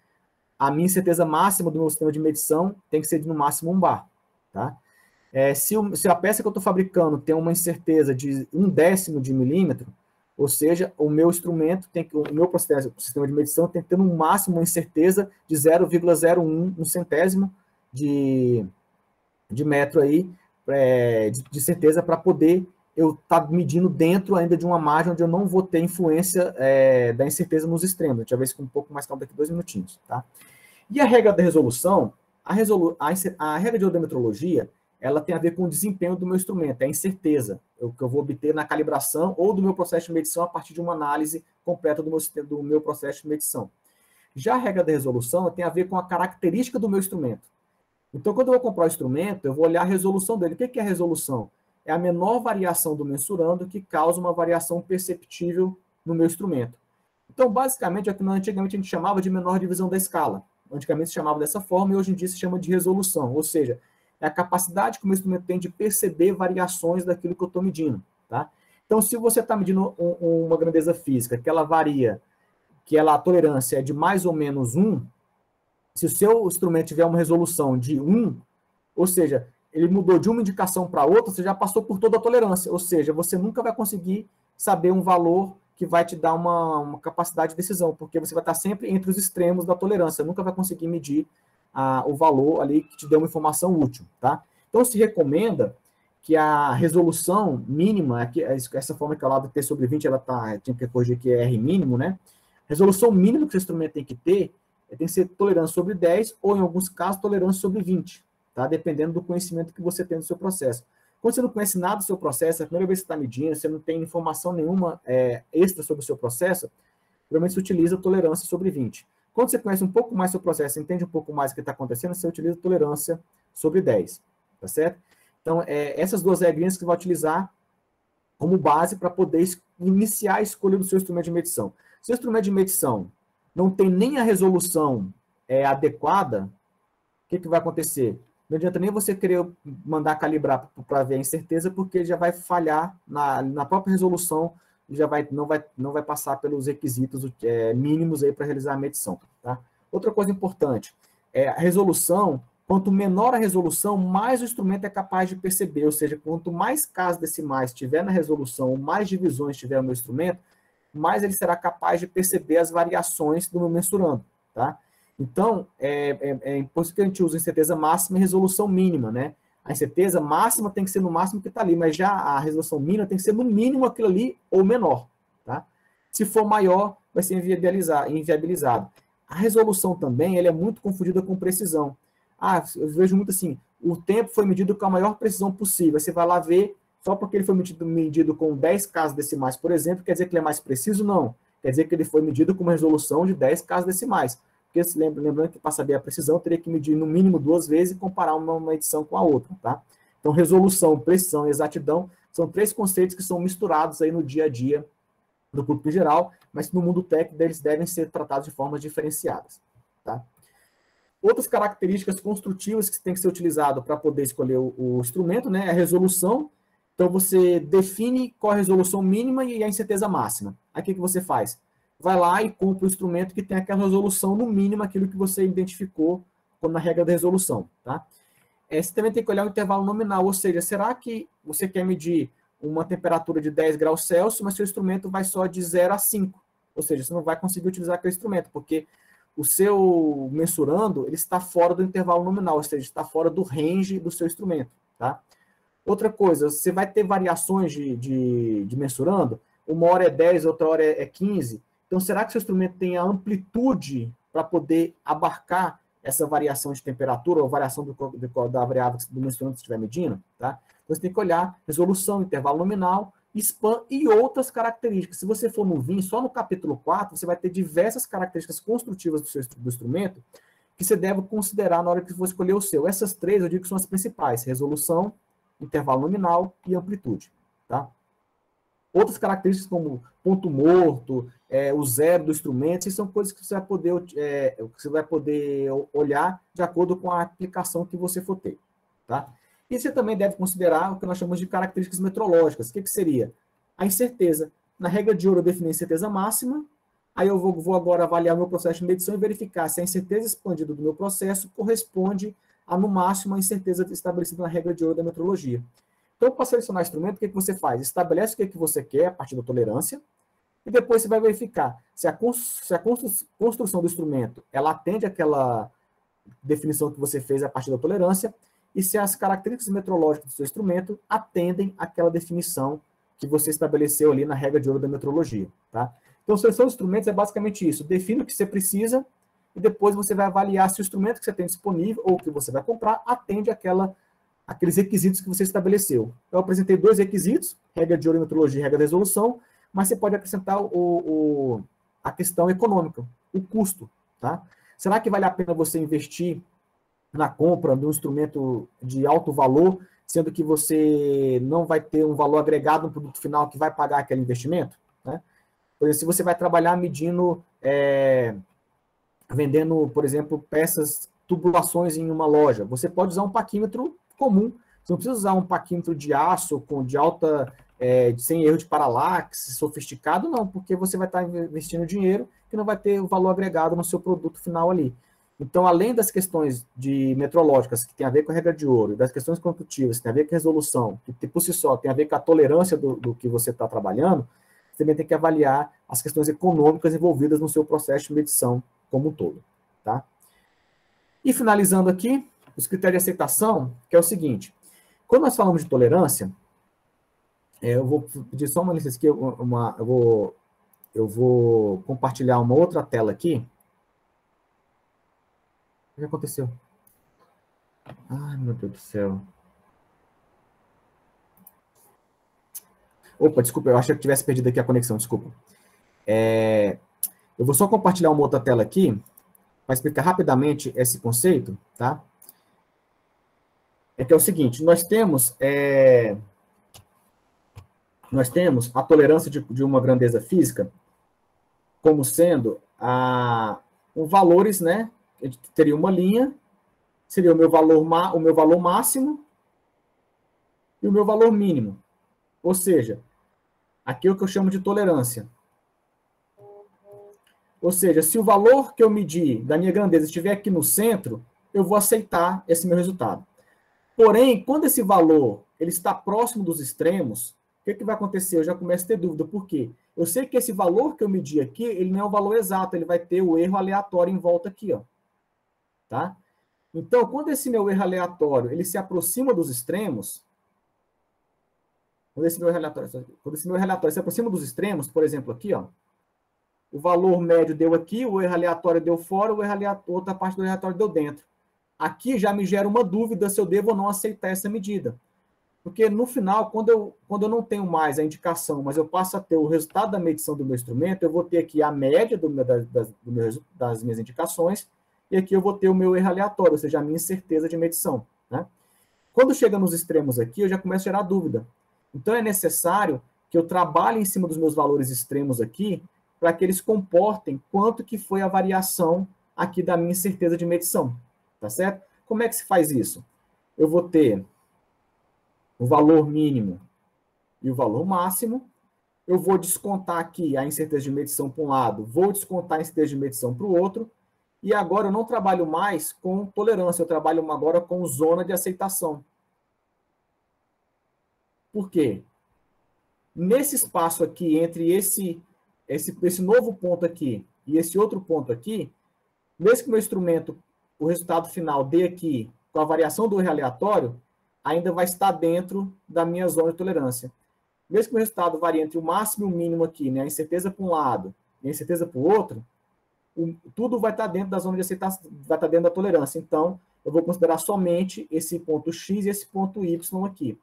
a minha incerteza máxima do meu sistema de medição tem que ser de no máximo 1 bar, tá? Se a peça que eu estou fabricando tem uma incerteza de 1/10 de milímetro, ou seja, o meu instrumento o meu processo, o sistema de medição tem que ter no máximo uma incerteza de 0,01 um centésimo de metro aí, de certeza, para poder eu estar medindo dentro ainda de uma margem onde eu não vou ter influência da incerteza nos extremos. A gente vai ver isso com um pouco mais calma daqui a 2 minutinhos, tá? E a regra da resolução, a regra de odonmetrologia, ela tem a ver com o desempenho do meu instrumento, é a incerteza, o que eu vou obter na calibração ou do meu processo de medição a partir de uma análise completa do meu processo de medição. Já a regra da resolução tem a ver com a característica do meu instrumento. Então, quando eu vou comprar o instrumento, eu vou olhar a resolução dele. O que é a resolução? É a menor variação do mensurando que causa uma variação perceptível no meu instrumento. Então, basicamente, é o que antigamente a gente chamava de menor divisão da escala. Antigamente se chamava dessa forma e hoje em dia se chama de resolução, ou seja, é a capacidade que o meu instrumento tem de perceber variações daquilo que eu estou medindo, tá? Então, se você está medindo uma grandeza física, que ela varia, a tolerância é de mais ou menos 1, se o seu instrumento tiver uma resolução de 1, ou seja, ele mudou de uma indicação para outra, você já passou por toda a tolerância, ou seja, você nunca vai conseguir saber um valor que vai te dar uma capacidade de decisão, porque você vai estar sempre entre os extremos da tolerância, nunca vai conseguir medir o valor ali que te deu uma informação útil, tá? Então, se recomenda que a resolução mínima, essa forma que é lá do T sobre 20, tinha que corrigir que é R mínimo, né? Resolução mínima que o seu instrumento tem que ter, tem que ser tolerância sobre 10, ou em alguns casos, tolerância sobre 20, tá? Dependendo do conhecimento que você tem do seu processo. Quando você não conhece nada do seu processo, a primeira vez que você está medindo, você não tem informação nenhuma extra sobre o seu processo, geralmente você utiliza tolerância sobre 20. Quando você conhece um pouco mais do seu processo, entende um pouco mais o que está acontecendo, você utiliza tolerância sobre 10, tá certo? Então, essas duas regrinhas que você vai utilizar como base para poder iniciar a escolha do seu instrumento de medição. Se o instrumento de medição não tem nem a resolução adequada, o que vai acontecer? não adianta nem você querer mandar calibrar para ver a incerteza, porque já vai falhar na própria resolução, não vai passar pelos requisitos mínimos para realizar a medição. Tá? Outra coisa importante, a resolução, quanto menor a resolução, mais o instrumento é capaz de perceber, ou seja, quanto mais casas decimais tiver na resolução, mais divisões tiver no instrumento, mais ele será capaz de perceber as variações do meu mensurando. Tá? Então, por isso que a gente usa incerteza máxima e resolução mínima, né? A incerteza máxima tem que ser no máximo que está ali, mas já a resolução mínima tem que ser no mínimo aquilo ali ou menor, tá? Se for maior, vai ser inviabilizado. A resolução também, ela é muito confundida com precisão. Eu vejo muito assim, o tempo foi medido com a maior precisão possível. Você vai lá ver, só porque ele foi medido com 10 casas decimais, por exemplo, quer dizer que ele é mais preciso? Não. Quer dizer que ele foi medido com uma resolução de 10 casas decimais. Porque, lembrando que para saber a precisão, teria que medir no mínimo 2 vezes e comparar uma edição com a outra. Tá? Então, resolução, precisão e exatidão são 3 conceitos que são misturados aí no dia a dia do público em geral, mas no mundo técnico eles devem ser tratados de formas diferenciadas. Tá? Outras características construtivas que tem que ser utilizado para poder escolher o instrumento, né, é a resolução. Então, você define qual a resolução mínima e a incerteza máxima. Aí, o que você faz? Vai lá e compra o instrumento que tem aquela resolução, no mínimo, aquilo que você identificou na regra da resolução. Tá? Você também tem que olhar o intervalo nominal, ou seja, será que você quer medir uma temperatura de 10 graus Celsius, mas seu instrumento vai só de 0 a 5? Ou seja, você não vai conseguir utilizar aquele instrumento, porque o seu mensurando, ele está fora do intervalo nominal, ou seja, está fora do range do seu instrumento. Tá? Outra coisa, você vai ter variações de mensurando, uma hora é 10, outra hora é 15. Então, será que seu instrumento tem a amplitude para poder abarcar essa variação de temperatura ou variação da variável do instrumento que você estiver medindo? Tá? Então, você tem que olhar resolução, intervalo nominal, span e outras características. Se você for no VIN, só no capítulo 4, você vai ter diversas características construtivas do instrumento que você deve considerar na hora que for escolher o seu. Essas 3, eu digo que são as principais: resolução, intervalo nominal e amplitude. Tá? Outras características como ponto morto, o zero do instrumento, isso são coisas que você vai poder olhar de acordo com a aplicação que você for ter. Tá? E você também deve considerar o que nós chamamos de características metrológicas. O que seria? A incerteza. Na regra de ouro, eu defini a incerteza máxima, aí eu vou agora avaliar o meu processo de medição e verificar se a incerteza expandida do meu processo corresponde a, no máximo, a incerteza estabelecida na regra de ouro da metrologia. Então, para selecionar o instrumento, o que você faz? Estabelece o que você quer a partir da tolerância, e depois você vai verificar se a construção do instrumento ela atende àquela definição que você fez a partir da tolerância, e se as características metrológicas do seu instrumento atendem àquela definição que você estabeleceu ali na regra de ouro da metrologia. Tá? Então, a seleção de instrumentos é basicamente isso. Define o que você precisa, e depois você vai avaliar se o instrumento que você tem disponível, ou que você vai comprar, atende aqueles requisitos que você estabeleceu. Eu apresentei 2 requisitos, regra de ouro e metrologia e regra de resolução, mas você pode acrescentar a questão econômica, o custo. Tá? Será que vale a pena você investir na compra de um instrumento de alto valor, sendo que você não vai ter um valor agregado no produto final que vai pagar aquele investimento? Né? Por exemplo, se você vai trabalhar medindo, vendendo, por exemplo, peças, tubulações em uma loja, você pode usar um paquímetro comum. Você não precisa usar um paquímetro de aço de alta, sem erro de paralaxe, sofisticado, não, porque você vai estar investindo dinheiro que não vai ter o valor agregado no seu produto final ali. Então, além das questões metrológicas, que tem a ver com a regra de ouro, e das questões construtivas, que tem a ver com a resolução, que por si só tem a ver com a tolerância do que você está trabalhando, você também tem que avaliar as questões econômicas envolvidas no seu processo de medição como um todo. Tá? E finalizando aqui, os critérios de aceitação, que é o seguinte: quando nós falamos de tolerância, eu vou pedir só uma licença aqui, eu vou compartilhar uma outra tela aqui. O que aconteceu? Ai, meu Deus do céu. Opa, desculpa, eu achei que eu tivesse perdido aqui a conexão, desculpa. Eu vou só compartilhar uma outra tela aqui, para explicar rapidamente esse conceito, tá? Que é o seguinte: nós temos a tolerância de uma grandeza física como sendo valores, né? A gente teria uma linha seria o meu valor máximo e o meu valor mínimo. Ou seja, aqui é o que eu chamo de tolerância. Ou seja, se o valor que eu medi da minha grandeza estiver aqui no centro, eu vou aceitar esse meu resultado. Porém, quando esse valor ele está próximo dos extremos, o que vai acontecer? Eu já começo a ter dúvida. Por quê? Eu sei que esse valor que eu medi aqui, ele não é o valor exato, ele vai ter o erro aleatório em volta aqui, ó. Tá? Então, quando esse meu erro aleatório ele se aproxima dos extremos, quando esse meu erro aleatório se aproxima dos extremos, por exemplo, aqui, ó, o valor médio deu aqui, o erro aleatório deu fora, outra parte do erro aleatório deu dentro. Aqui já me gera uma dúvida se eu devo ou não aceitar essa medida. Porque no final, quando eu não tenho mais a indicação, mas eu passo a ter o resultado da medição do meu instrumento, eu vou ter aqui a média das minhas indicações, e aqui eu vou ter o meu erro aleatório, ou seja, a minha incerteza de medição. Né? Quando chega nos extremos aqui, eu já começo a gerar dúvida. Então é necessário que eu trabalhe em cima dos meus valores extremos aqui, para que eles comportem quanto que foi a variação aqui da minha incerteza de medição. Tá certo? Como é que se faz isso? Eu vou ter o valor mínimo e o valor máximo. Eu vou descontar aqui a incerteza de medição para um lado, vou descontar a incerteza de medição para o outro. E agora eu não trabalho mais com tolerância, eu trabalho agora com zona de aceitação. Por quê? Nesse espaço aqui, entre esse novo ponto aqui e esse outro ponto aqui, mesmo que o meu instrumento, o resultado final dê aqui, com a variação do erro aleatório, ainda vai estar dentro da minha zona de tolerância. Mesmo que o resultado varie entre o máximo e o mínimo aqui, né, a incerteza para um lado e a incerteza para o outro, tudo vai estar dentro da zona de aceitação, vai estar dentro da tolerância. Então, eu vou considerar somente esse ponto X e esse ponto Y aqui.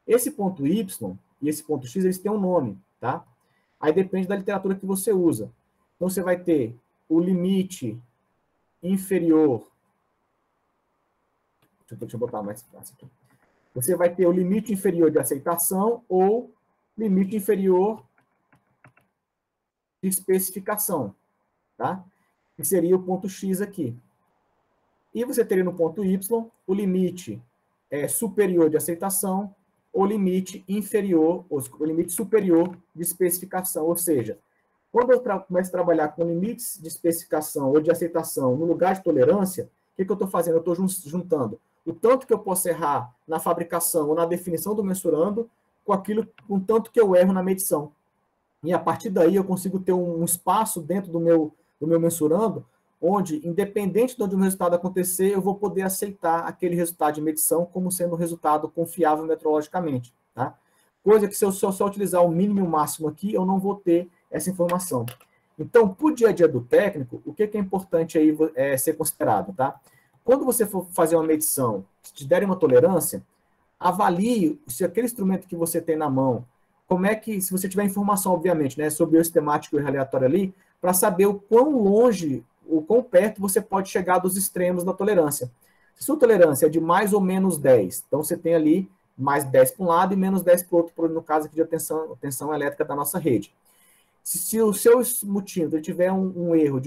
Esse ponto Y e esse ponto X, eles têm um nome, tá? Aí depende da literatura que você usa. Então, você vai ter o limite inferior. Deixa eu botar mais fácil aqui. Você vai ter o limite inferior de aceitação ou limite inferior de especificação, tá? Que seria o ponto X aqui. E você teria no ponto Y o limite superior de aceitação ou limite inferior, ou o limite superior de especificação. Ou seja, quando eu começo a trabalhar com limites de especificação ou de aceitação no lugar de tolerância, o que eu estou fazendo? Eu estou juntando o tanto que eu posso errar na fabricação ou na definição do mensurando com o tanto que eu erro na medição. E a partir daí eu consigo ter um espaço dentro do meu mensurando, onde, independente de onde o resultado acontecer, eu vou poder aceitar aquele resultado de medição como sendo um resultado confiável metrologicamente. Tá? Coisa que se eu só utilizar o mínimo e o máximo aqui, eu não vou ter essa informação. Então, para o dia a dia do técnico, o que é importante aí ser considerado? Tá? Quando você for fazer uma medição, se te derem uma tolerância, avalie se aquele instrumento que você tem na mão, como é que, se você tiver informação, obviamente, né, sobre o sistemático e o aleatório ali, para saber o quão longe, o quão perto você pode chegar dos extremos da tolerância. Se sua tolerância é de mais ou menos 10, então você tem ali mais 10 para um lado e menos 10 para o outro, no caso aqui de tensão elétrica da nossa rede. Se o seu multímetro tiver um erro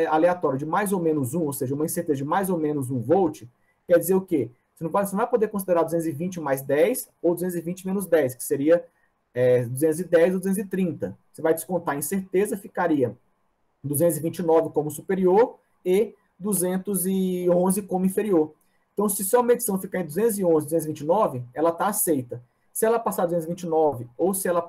aleatório de mais ou menos 1, ou seja, uma incerteza de mais ou menos 1 volt, quer dizer o quê? Você não vai poder considerar 220 mais 10 ou 220 menos 10, que seria 210 ou 230. Você vai descontar a incerteza, ficaria 229 como superior e 211 como inferior. Então, se sua medição ficar em 211 e 229, ela está aceita. Se ela passar de 229 ou se ela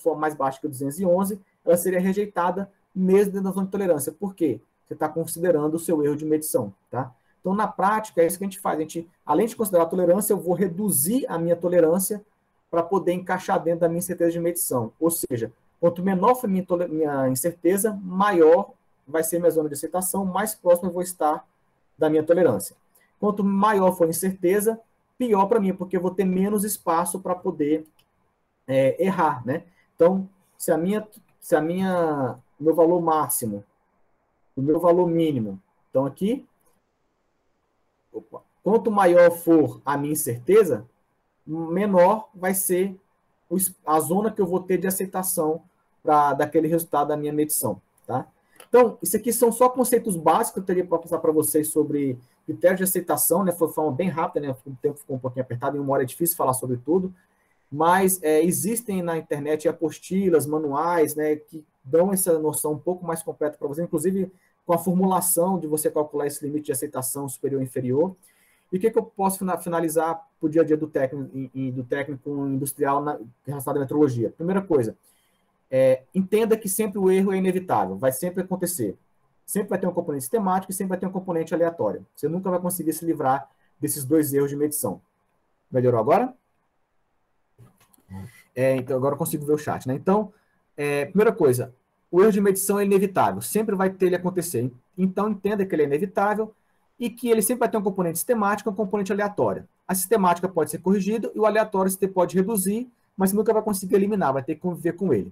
for mais baixa que 211, ela seria rejeitada mesmo dentro da zona de tolerância. Por quê? Você está considerando o seu erro de medição. Tá? Então, na prática, é isso que a gente faz. Além de considerar a tolerância, eu vou reduzir a minha tolerância para poder encaixar dentro da minha incerteza de medição. Ou seja, quanto menor for minha incerteza, maior vai ser minha zona de aceitação, mais próximo eu vou estar da minha tolerância. Quanto maior for a incerteza, pior para mim, porque eu vou ter menos espaço para poder errar, né? Então, se meu valor máximo, o meu valor mínimo, então aqui, quanto maior for a minha incerteza, menor vai ser a zona que eu vou ter de aceitação daquele resultado da minha medição, tá? Então, isso aqui são só conceitos básicos que eu teria para passar para vocês sobre critérios de aceitação, né, foi de forma bem rápida, né, o tempo ficou um pouquinho apertado, em uma hora é difícil falar sobre tudo, mas existem na internet apostilas, manuais, né, que dão essa noção um pouco mais completa para você, inclusive com a formulação de você calcular esse limite de aceitação superior e inferior. E o que eu posso finalizar para o dia a dia do técnico industrial relacionado à metrologia? Primeira coisa, entenda que sempre o erro é inevitável, vai sempre acontecer. Sempre vai ter um componente sistemático e sempre vai ter um componente aleatório. Você nunca vai conseguir se livrar desses dois erros de medição. Melhorou agora? Então, agora eu consigo ver o chat, né? Então, primeira coisa, o erro de medição é inevitável, sempre vai ter ele acontecer. Então, entenda que ele é inevitável e que ele sempre vai ter um componente sistemático e um componente aleatório. A sistemática pode ser corrigida e o aleatório você pode reduzir, mas você nunca vai conseguir eliminar, vai ter que conviver com ele.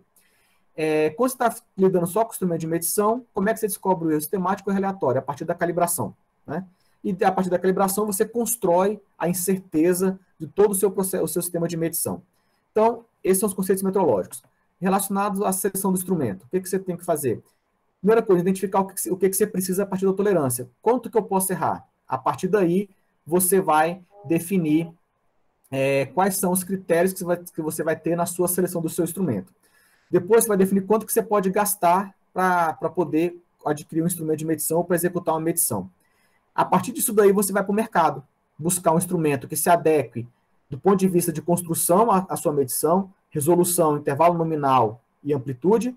Quando você está lidando só com o instrumento de medição, como é que você descobre o erro sistemático e aleatório? A partir da calibração, né? E a partir da calibração você constrói a incerteza de todo o seu processo, o seu sistema de medição. Então, esses são os conceitos metrológicos. Relacionados à seleção do instrumento, o que você tem que fazer? Primeira coisa, identificar o que você precisa a partir da tolerância. Quanto que eu posso errar? A partir daí, você vai definir quais são os critérios que você vai ter na sua seleção do seu instrumento. Depois, você vai definir quanto que você pode gastar para poder adquirir um instrumento de medição ou para executar uma medição. A partir disso daí, você vai para o mercado, buscar um instrumento que se adeque do ponto de vista de construção à sua medição, resolução, intervalo nominal e amplitude,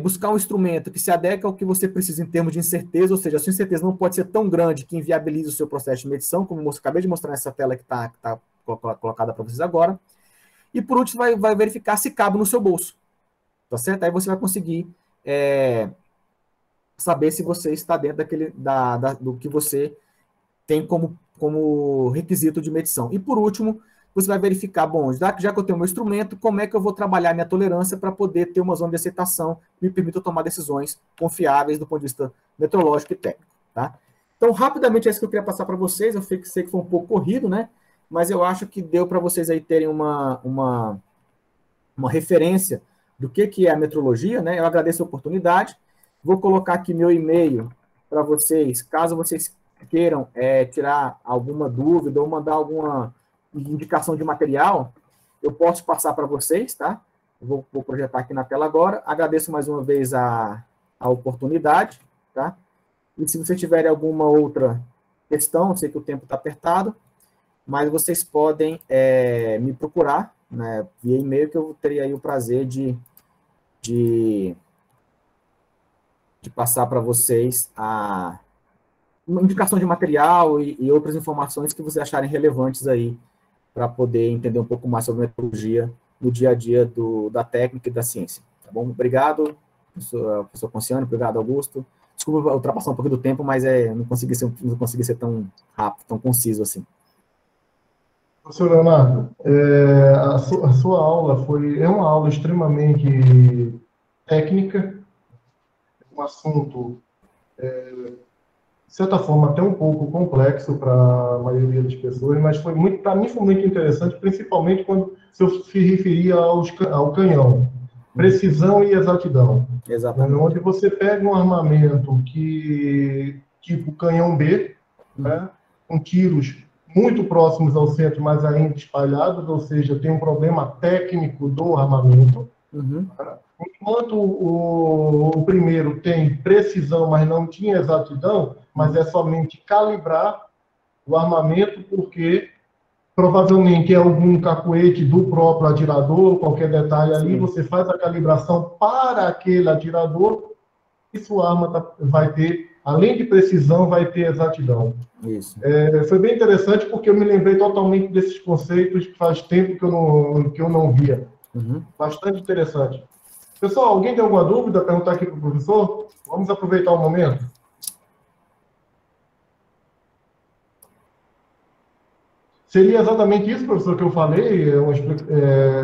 buscar um instrumento que se adeque ao que você precisa em termos de incerteza, ou seja, a sua incerteza não pode ser tão grande que inviabilize o seu processo de medição, como eu acabei de mostrar nessa tela que está colocada para vocês agora. E, por último, vai verificar se cabe no seu bolso. Tá certo? Aí você vai conseguir saber se você está dentro do que você tem como requisito de medição. E, por último, você vai verificar, bom, já que eu tenho meu instrumento, como é que eu vou trabalhar minha tolerância para poder ter uma zona de aceitação que me permita tomar decisões confiáveis do ponto de vista metrológico e técnico. Tá? Então, rapidamente, é isso que eu queria passar para vocês. Eu sei que foi um pouco corrido, né? Mas eu acho que deu para vocês aí terem uma referência do que é a metrologia, né? Eu agradeço a oportunidade. Vou colocar aqui meu e-mail para vocês, caso vocês queiram tirar alguma dúvida ou mandar alguma indicação de material, eu posso passar para vocês, tá? Vou projetar aqui na tela agora. Agradeço mais uma vez a oportunidade, tá? E se vocês tiverem alguma outra questão, eu sei que o tempo está apertado, mas vocês podem me procurar, né, via e-mail, que eu teria aí o prazer de passar para vocês uma indicação de material e outras informações que vocês acharem relevantes aí para poder entender um pouco mais sobre metrologia no dia a dia da técnica e da ciência. Tá bom? Obrigado, professor Ponciano, obrigado, Augusto. Desculpa ultrapassar um pouco do tempo, mas não consegui ser tão rápido, tão conciso assim. Professor Leonardo, a sua aula é uma aula extremamente técnica, um assunto, de certa forma, até um pouco complexo para a maioria das pessoas, mas para mim foi muito interessante, principalmente quando se referia ao canhão. Precisão e exatidão. Exatamente. Onde você pega um armamento tipo canhão B, né, com tiros muito próximos ao centro, mas ainda espalhados, ou seja, tem um problema técnico do armamento. Uhum. Enquanto o primeiro tem precisão, mas não tinha exatidão, mas é somente calibrar o armamento, porque provavelmente é algum cacuete do próprio atirador, qualquer detalhe ali, você faz a calibração para aquele atirador e sua arma vai ter, além de precisão, vai ter exatidão. Isso. Foi bem interessante porque eu me lembrei totalmente desses conceitos que faz tempo que eu não via. Uhum. Bastante interessante. Pessoal, alguém tem alguma dúvida? Perguntar aqui para o professor? Vamos aproveitar o momento. Seria exatamente isso, professor, que eu falei, com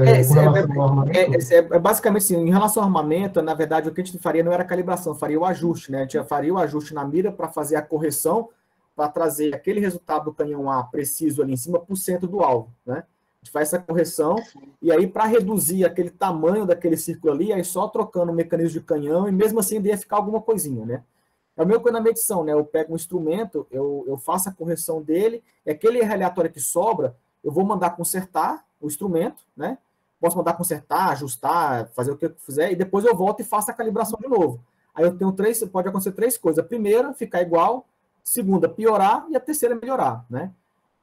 relação ao armamento? Basicamente, sim, em relação ao armamento, na verdade, o que a gente faria não era calibração, faria o ajuste, né? A gente faria o ajuste na mira para fazer a correção, para trazer aquele resultado do canhão A preciso ali em cima para o centro do alvo, né? A gente faz essa correção, e aí, para reduzir aquele tamanho daquele círculo ali, aí só trocando o mecanismo de canhão, e mesmo assim ia ficar alguma coisinha, né? É a mesma coisa na medição, né? Eu pego um instrumento, eu faço a correção dele, e aquele erro aleatório que sobra, eu vou mandar consertar o instrumento, né? Posso mandar consertar, ajustar, fazer o que eu quiser, e depois eu volto e faço a calibração de novo. Aí eu tenho pode acontecer 3 coisas. A primeira, ficar igual. Segunda, piorar. E a terceira, melhorar, né?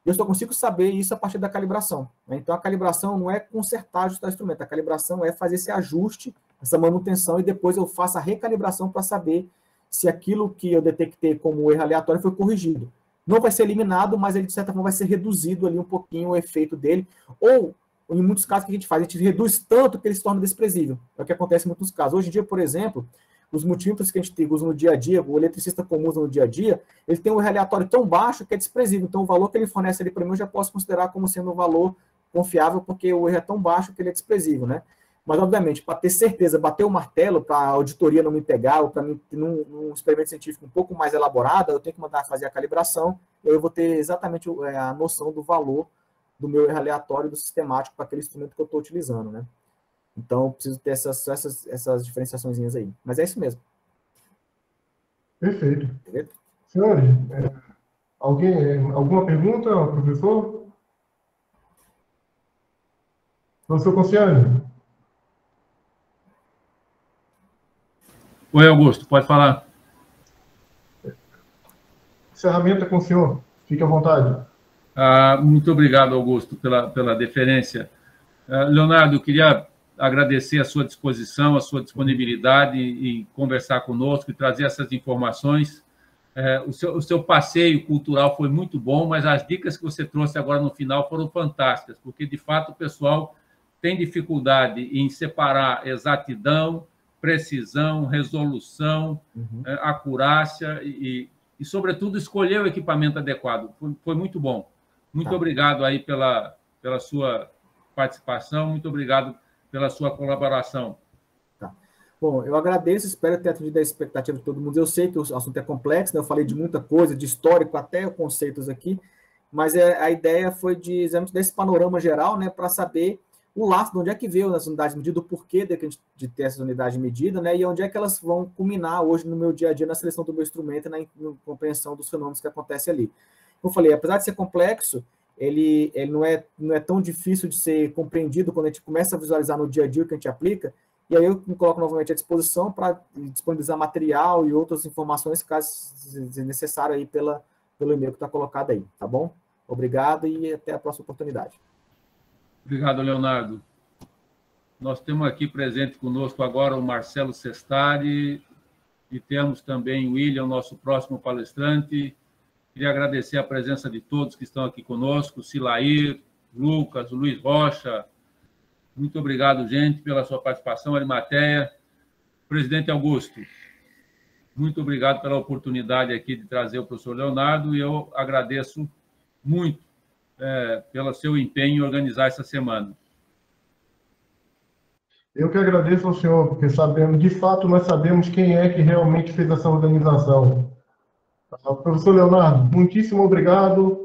Eu só consigo saber isso a partir da calibração, né? Então, a calibração não é consertar, ajustar o instrumento. A calibração é fazer esse ajuste, essa manutenção, e depois eu faço a recalibração para saber se aquilo que eu detectei como erro aleatório foi corrigido. Não vai ser eliminado, mas ele, de certa forma, vai ser reduzido ali um pouquinho o efeito dele. Ou, em muitos casos, o que a gente faz? A gente reduz tanto que ele se torna desprezível. É o que acontece em muitos casos. Hoje em dia, por exemplo, os multímetros que a gente usa no dia a dia, o eletricista comum usa no dia a dia, ele tem um erro aleatório tão baixo que é desprezível. Então, o valor que ele fornece ali para mim, eu já posso considerar como sendo um valor confiável, porque o erro é tão baixo que ele é desprezível, né? Mas, obviamente, para ter certeza, bater o martelo, para a auditoria não me pegar, ou para mim, num experimento científico um pouco mais elaborado, eu tenho que mandar fazer a calibração, e aí eu vou ter exatamente a noção do valor do meu erro aleatório do sistemático para aquele instrumento que eu estou utilizando, né? Então, eu preciso ter essas diferenciações aí. Mas é isso mesmo. Perfeito. Senhores, alguma pergunta, professor? Professor Conciani? Oi, Augusto, pode falar. Encerramento é com o senhor. Fique à vontade. Muito obrigado, Augusto, pela deferência. Leonardo, eu queria agradecer a sua disposição, a sua disponibilidade em conversar conosco e trazer essas informações. O seu passeio cultural foi muito bom, mas as dicas que você trouxe agora no final foram fantásticas, porque, de fato, o pessoal tem dificuldade em separar exatidão, precisão, resolução, acurácia e, sobretudo, escolher o equipamento adequado. Foi muito bom. Muito obrigado aí pela sua participação, muito obrigado pela sua colaboração. Tá. Bom, eu agradeço, espero ter atendido a expectativa de todo mundo. Eu sei que o assunto é complexo, né? Eu falei de muita coisa, de histórico até conceitos aqui, mas a ideia foi de desse panorama geral, né, para saber o laço de onde é que veio as unidades de medida, o porquê de ter essas unidades de medida, né, e onde é que elas vão culminar hoje no meu dia a dia, na seleção do meu instrumento e na compreensão dos fenômenos que acontecem ali. Eu falei, apesar de ser complexo, ele não é tão difícil de ser compreendido quando a gente começa a visualizar no dia a dia o que a gente aplica, e aí eu me coloco novamente à disposição para disponibilizar material e outras informações, caso seja necessário, aí pelo e-mail que está colocado aí, tá bom? Obrigado e até a próxima oportunidade. Obrigado, Leonardo. Nós temos aqui presente conosco agora o Marcelo Sestari e temos também o William, nosso próximo palestrante. Queria agradecer a presença de todos que estão aqui conosco, Silair, Lucas, Luiz Rocha. Muito obrigado, gente, pela sua participação, Arimateia. Presidente Augusto, muito obrigado pela oportunidade aqui de trazer o professor Leonardo e eu agradeço muito pelo seu empenho em organizar essa semana. Eu que agradeço ao senhor, porque de fato, nós sabemos quem é que realmente fez essa organização. Professor Leonardo, muitíssimo obrigado.